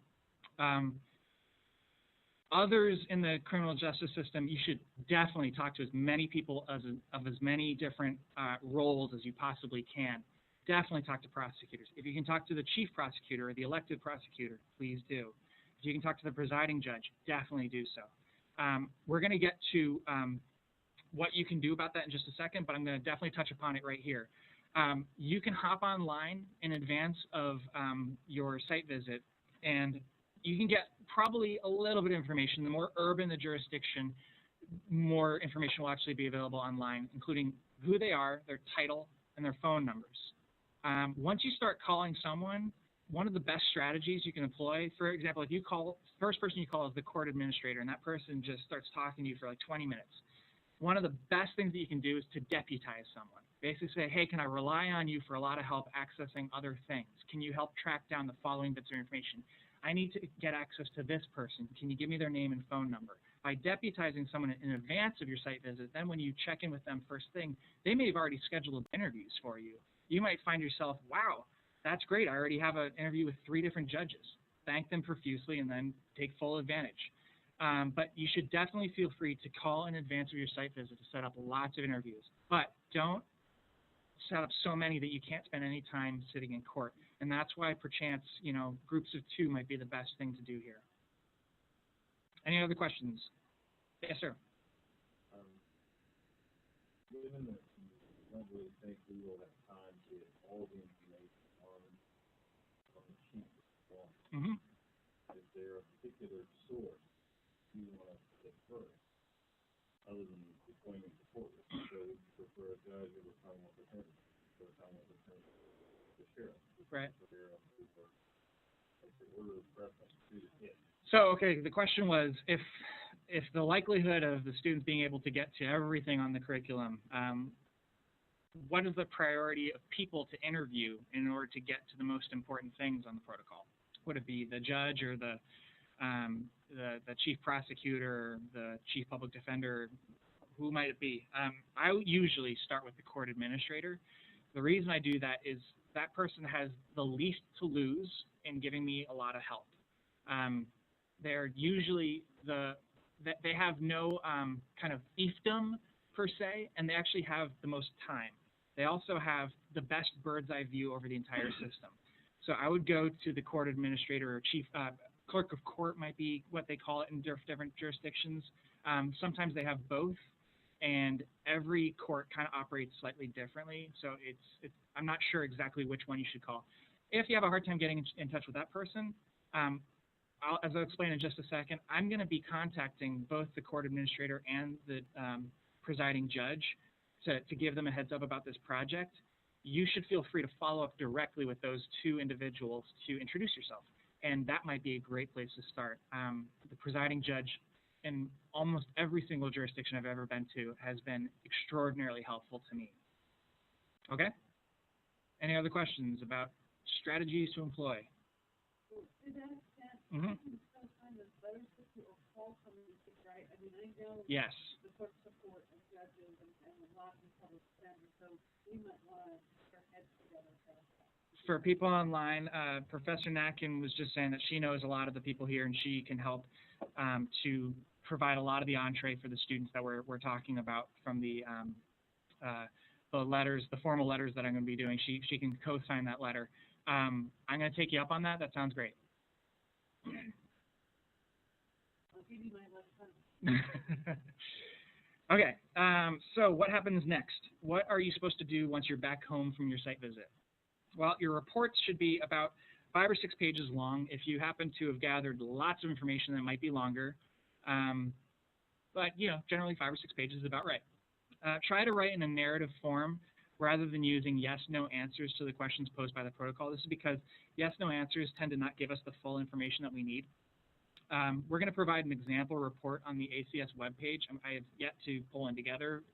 Others in the criminal justice system, you should definitely talk to as many people of as many different roles as you possibly can. Definitely talk to prosecutors. If you can talk to the chief prosecutor or the elected prosecutor, please do. If you can talk to the presiding judge, definitely do so. We're going to get to what you can do about that in just a second, but I'm going to definitely touch upon it right here. You can hop online in advance of your site visit, and you can get probably a little bit of information. The more urban the jurisdiction, more information will actually be available online, including who they are, their title, and their phone numbers. Once you start calling someone, one of the best strategies you can employ, for example, if you call, first person you call is the court administrator, and that person just starts talking to you for like 20 minutes. One of the best things that you can do is to deputize someone. Basically say, hey, can I rely on you for a lot of help accessing other things? Can you help track down the following bits of information? I need to get access to this person. Can you give me their name and phone number? By deputizing someone in advance of your site visit, then when you check in with them first thing, they may have already scheduled interviews for you. You might find yourself, wow, that's great. I already have an interview with 3 different judges. Thank them profusely and then take full advantage. But you should definitely feel free to call in advance of your site visit to set up lots of interviews. But don't set up so many that you can't spend any time sitting in court. And that's why, perchance, groups of 2 might be the best thing to do here. Any other questions? Yes, sir. Given that you don't really think we will have time to get all the information on the sheet one, is there a particular source you want to get first, other than the appointment to court? So would you prefer a judge or a Commonwealth attorney, or a Commonwealth attorney, the sheriff? Right. What's the order of preference to it? So, okay, the question was, if the likelihood of the students being able to get to everything on the curriculum, what is the priority of people to interview in order to get to the most important things on the protocol? Would it be the judge or the chief prosecutor, the chief public defender? Who might it be? I usually start with the court administrator. The reason I do that is that person has the least to lose in giving me a lot of help. They're usually they have no kind of fiefdom per se, and they actually have the most time. They also have the best bird's eye view over the entire system. So I would go to the court administrator or chief clerk of court, might be what they call it in different jurisdictions. Sometimes they have both, and every court kind of operates slightly differently. So I'm not sure exactly which one you should call. If you have a hard time getting in touch with that person, as I'll explain in just a second, I'm going to be contacting both the court administrator and the presiding judge to give them a heads up about this project. You should feel free to follow up directly with those 2 individuals to introduce yourself. And that might be a great place to start. The presiding judge in almost every single jurisdiction I've ever been to has been extraordinarily helpful to me. Okay? Any other questions about strategies to employ? To that extent, Mm-hmm. I can still find the letters that you or call someone, right? I mean, I know Yes. the clerk support of judges and a lot of public defenders, so we might want to put our heads together. For people online, Professor Natkin was just saying that she knows a lot of the people here, and she can help to provide a lot of the entree for the students that we're talking about from the letters, the formal letters that I'm going to be doing. She can co-sign that letter. I'm going to take you up on that. That sounds great. I'll give you my left hand. Okay, so what happens next? What are you supposed to do once you're back home from your site visit? Well, your reports should be about 5 or 6 pages long. If you happen to have gathered lots of information, that might be longer. But, generally 5 or 6 pages is about right. Try to write in a narrative form rather than using yes-no answers to the questions posed by the protocol. This is because yes-no answers tend to not give us the full information that we need. We're going to provide an example report on the ACS webpage. I have yet to pull one together.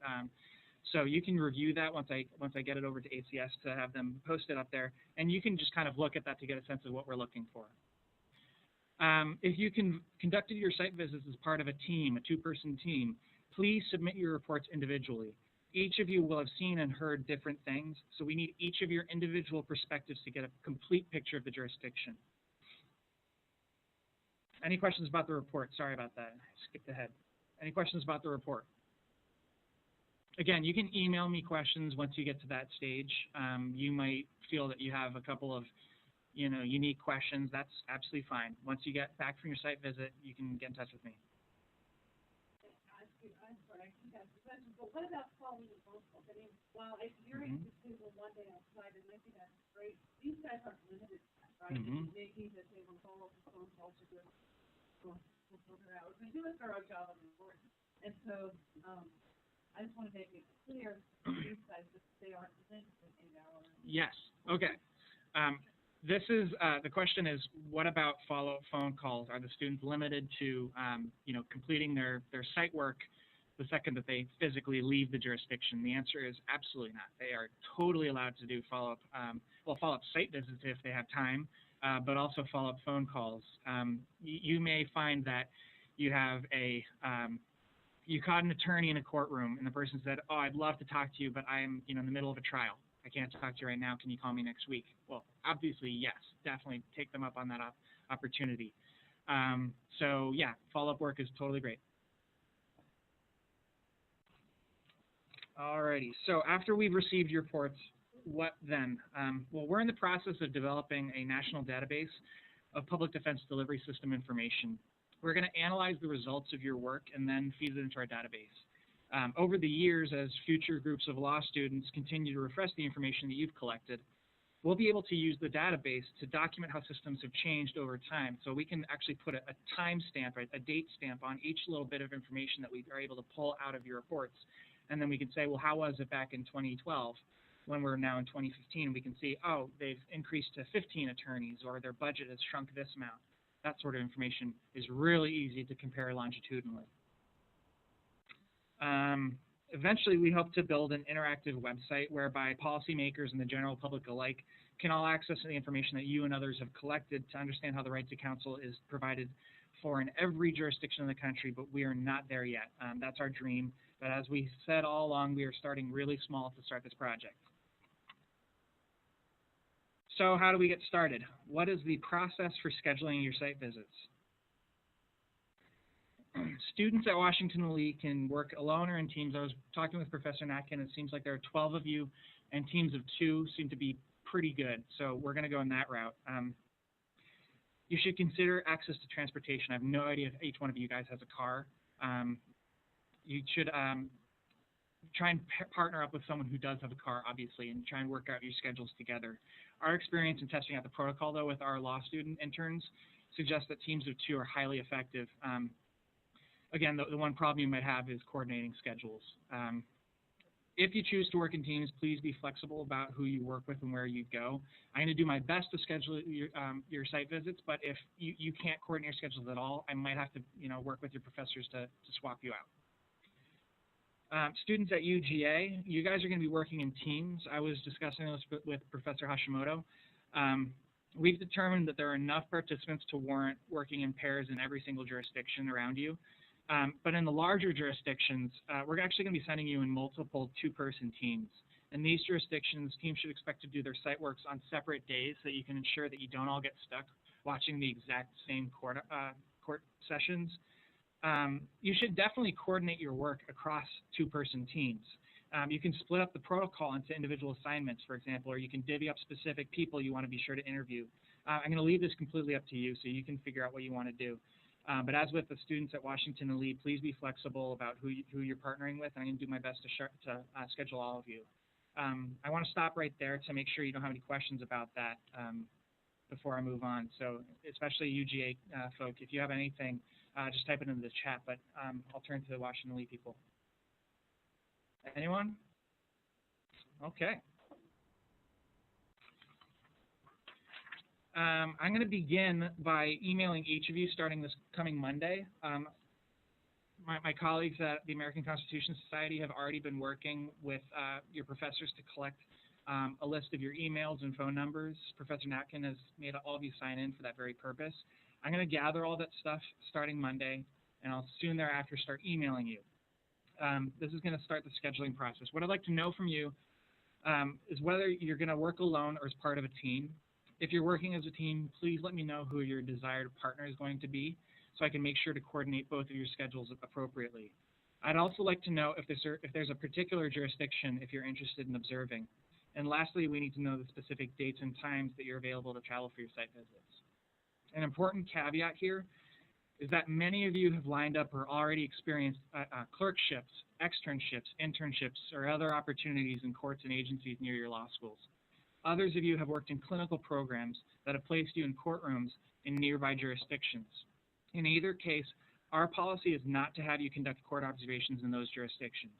So you can review that once I get it over to ACS to have them posted up there, and you can just kind of look at that to get a sense of what we're looking for. If you conducted your site visits as part of a team, a 2-person team, please submit your reports individually. Each of you will have seen and heard different things, so we need each of your individual perspectives to get a complete picture of the jurisdiction. Any questions about the report? Sorry about that. I skipped ahead. Any questions about the report? Again, you can email me questions once you get to that stage. You might feel that you have a couple of unique questions. That's absolutely fine. Once you get back from your site visit, you can get in touch with me. but what about following the phone calls? I mean, while if you're able to do the one day outside, and I think that's great, these guys aren't limited to that, right? Maybe that they will follow up the phone calls to do their hours. They do a thorough job of reporting. And so, I just want to make it clear to these guys that they aren't limited to 8 hours. Yes. Okay. This is the question is, what about follow-up phone calls? Are the students limited to completing their site work the second that they physically leave the jurisdiction? The answer is absolutely not. They are totally allowed to do follow-up follow-up site visits if they have time, but also follow-up phone calls. You may find that you have you caught an attorney in a courtroom and the person said, "Oh, I'd love to talk to you, but I'm in the middle of a trial. I can't talk to you right now. Can you call me next week?" Well, obviously, yes. Definitely take them up on that opportunity. So, yeah, follow-up work is totally great. Alrighty. So after we've received your reports, what then? Well, we're in the process of developing a national database of public defense delivery system information. We're going to analyze the results of your work and then feed it into our database. Over the years, as future groups of law students continue to refresh the information that you've collected, we'll be able to use the database to document how systems have changed over time. So we can actually put a time stamp, right, a date stamp on each little bit of information that we are able to pull out of your reports. And then we can say, well, how was it back in 2012? When we're now in 2015, we can see, oh, they've increased to 15 attorneys, or their budget has shrunk this amount. That sort of information is really easy to compare longitudinally. Eventually, we hope to build an interactive website whereby policymakers and the general public alike can all access the information that you and others have collected to understand how the right to counsel is provided for in every jurisdiction in the country, but we are not there yet. That's our dream. But as we said all along, we are starting really small to start this project. So how do we get started? What is the process for scheduling your site visits? Students at Washington Lee can work alone or in teams. I was talking with Professor Natkin. It seems like there are 12 of you, and teams of 2 seem to be pretty good. So we're going to go in that route. You should consider access to transportation. I have no idea if each one of you guys has a car. You should try and partner up with someone who does have a car, obviously, and try and work out your schedules together. Our experience in testing out the protocol, though, with our law student interns suggests that teams of 2 are highly effective. Again, the one problem you might have is coordinating schedules. If you choose to work in teams, please be flexible about who you work with and where you go. I'm going to do my best to schedule your site visits, but if you can't coordinate your schedules at all, I might have to work with your professors to swap you out. Students at UGA, you guys are going to be working in teams. I was discussing this with Professor Hashimoto. We've determined that there are enough participants to warrant working in pairs in every single jurisdiction around you. But in the larger jurisdictions, we're actually going to be sending you in multiple 2-person teams. In these jurisdictions, teams should expect to do their site works on separate days so that you can ensure that you don't all get stuck watching the exact same court sessions. You should definitely coordinate your work across 2-person teams. You can split up the protocol into individual assignments, for example, or you can divvy up specific people you want to be sure to interview. I'm going to leave this completely up to you so you can figure out what you want to do. But as with the students at Washington and Lee, please be flexible about who you're partnering with, and I'm going to do my best to schedule all of you. I want to stop right there to make sure you don't have any questions about that before I move on. So especially UGA folk, if you have anything, just type it into the chat, but I'll turn to the Washington Lee people. Anyone? Okay. I'm going to begin by emailing each of you starting this coming Monday. My colleagues at the American Constitution Society have already been working with your professors to collect a list of your emails and phone numbers. Professor Natkin has made all of you sign in for that very purpose. I'm going to gather all that stuff starting Monday, and I'll soon thereafter start emailing you. This is going to start the scheduling process. What I'd like to know from you is whether you're going to work alone or as part of a team. If you're working as a team, please let me know who your desired partner is going to be so I can make sure to coordinate both of your schedules appropriately. I'd also like to know if there's a particular jurisdiction if you're interested in observing. And lastly, we need to know the specific dates and times that you're available to travel for your site visits. An important caveat here is that many of you have lined up or already experienced clerkships, externships, internships, or other opportunities in courts and agencies near your law schools. Others of you have worked in clinical programs that have placed you in courtrooms in nearby jurisdictions. In either case, our policy is not to have you conduct court observations in those jurisdictions.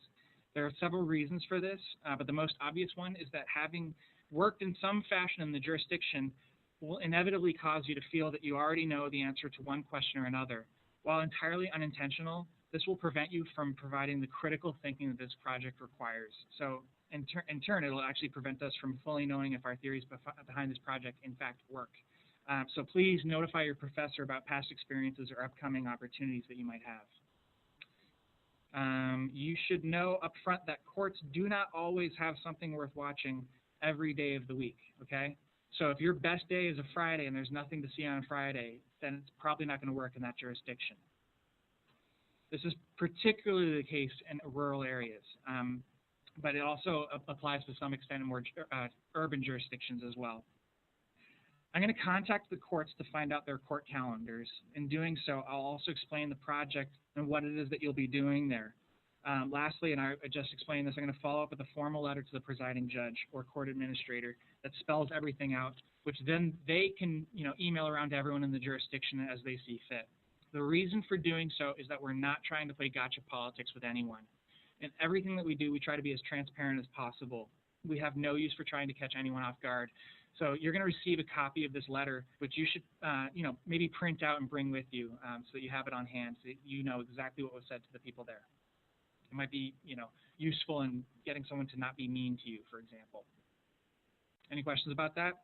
There are several reasons for this, but the most obvious one is that having worked in some fashion in the jurisdiction will inevitably cause you to feel that you already know the answer to one question or another. While entirely unintentional, this will prevent you from providing the critical thinking that this project requires. So in turn, it will actually prevent us from fully knowing if our theories behind this project in fact work. So please notify your professor about past experiences or upcoming opportunities that you might have. You should know up front that courts do not always have something worth watching every day of the week, okay? So if your best day is a Friday and there's nothing to see on a Friday, then it's probably not going to work in that jurisdiction. This is particularly the case in rural areas, but it also applies to some extent in more urban jurisdictions as well. I'm going to contact the courts to find out their court calendars. In doing so, I'll also explain the project and what it is that you'll be doing there. Lastly, and I just explained this, I'm going to follow up with a formal letter to the presiding judge or court administrator that spells everything out, which then they can, email around to everyone in the jurisdiction as they see fit. The reason for doing so is that we're not trying to play gotcha politics with anyone. In everything that we do, we try to be as transparent as possible. We have no use for trying to catch anyone off guard. So you're going to receive a copy of this letter, which you should, maybe print out and bring with you so that you have it on hand so that you know exactly what was said to the people there. It might be, useful in getting someone to not be mean to you, for example. Any questions about that?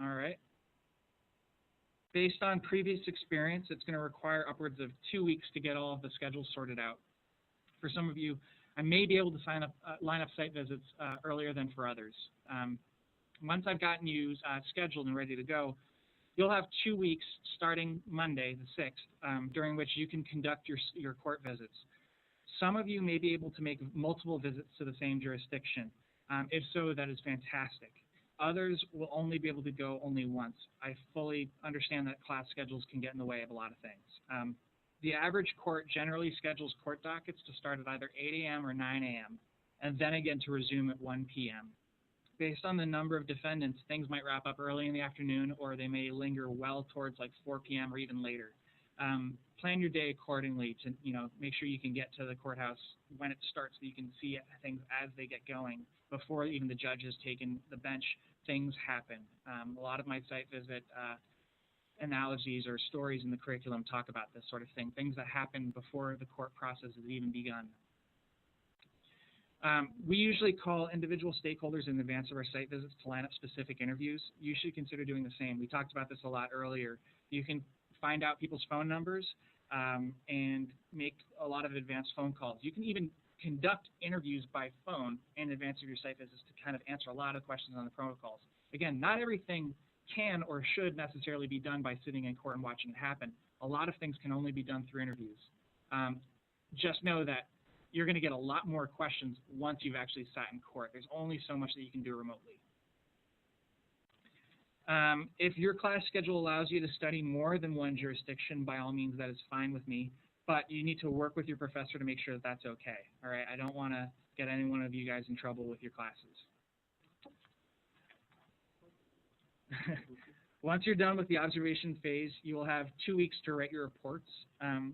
All right. Based on previous experience, it's going to require upwards of 2 weeks to get all of the schedules sorted out. For some of you, I may be able to line up site visits earlier than for others. Once I've gotten you scheduled and ready to go, you'll have 2 weeks starting Monday, the 6th, during which you can conduct your court visits. Some of you may be able to make multiple visits to the same jurisdiction. If so, that is fantastic. Others will only be able to go only once. I fully understand that class schedules can get in the way of a lot of things. The average court generally schedules court dockets to start at either 8 a.m. or 9 a.m., and then again to resume at 1 p.m. Based on the number of defendants, things might wrap up early in the afternoon, or they may linger well towards like 4 p.m. or even later. Plan your day accordingly to, make sure you can get to the courthouse when it starts so you can see things as they get going. Before even the judge has taken the bench, things happen. A lot of my site visit analogies or stories in the curriculum talk about this sort of thing, things that happen before the court process has even begun. We usually call individual stakeholders in advance of our site visits to line up specific interviews. You should consider doing the same. We talked about this a lot earlier. You can find out people's phone numbers and make a lot of advanced phone calls. You can even conduct interviews by phone in advance of your site visits to kind of answer a lot of questions on the protocols. Again, not everything can or should necessarily be done by sitting in court and watching it happen. A lot of things can only be done through interviews. Just know that you're going to get a lot more questions once you've actually sat in court. There's only so much that you can do remotely. If your class schedule allows you to study more than one jurisdiction, by all means, that is fine with me. But you need to work with your professor to make sure that that's okay. All right, I don't want to get any one of you guys in trouble with your classes. Once you're done with the observation phase, you will have 2 weeks to write your reports.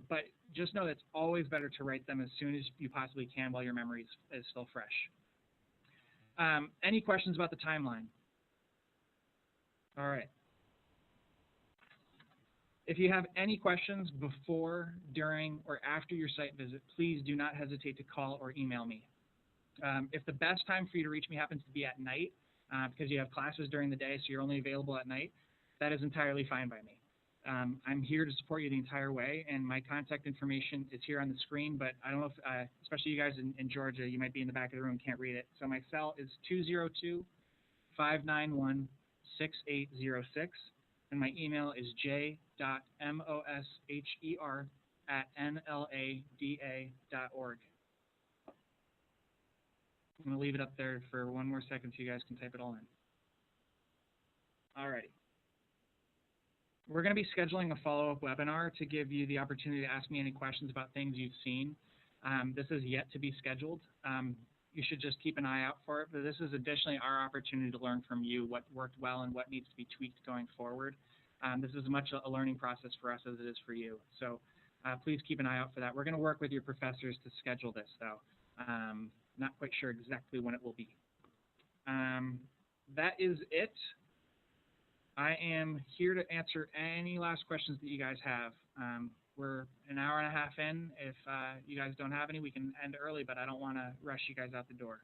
But just know that it's always better to write them as soon as you possibly can while your memory is still fresh. Any questions about the timeline? All right. If you have any questions before, during, or after your site visit, please do not hesitate to call or email me. If the best time for you to reach me happens to be at night, because you have classes during the day, so you're only available at night, that is entirely fine by me. I'm here to support you the entire way, and my contact information is here on the screen, but I don't know if, especially you guys in Georgia, you might be in the back of the room, can't read it. So my cell is 202-591-6806, and my email is j.mosher@nlada.org. I'm going to leave it up there for one more second so you guys can type it all in. Alrighty. We're going to be scheduling a follow-up webinar to give you the opportunity to ask me any questions about things you've seen. This is yet to be scheduled. You should just keep an eye out for it, but this is additionally our opportunity to learn from you what worked well and what needs to be tweaked going forward. This is as much a learning process for us as it is for you. So please keep an eye out for that. We're going to work with your professors to schedule this, though. Not quite sure exactly when it will be. That is it. I am here to answer any last questions that you guys have. We're an hour and a half in. If you guys don't have any, we can end early, but I don't want to rush you guys out the door.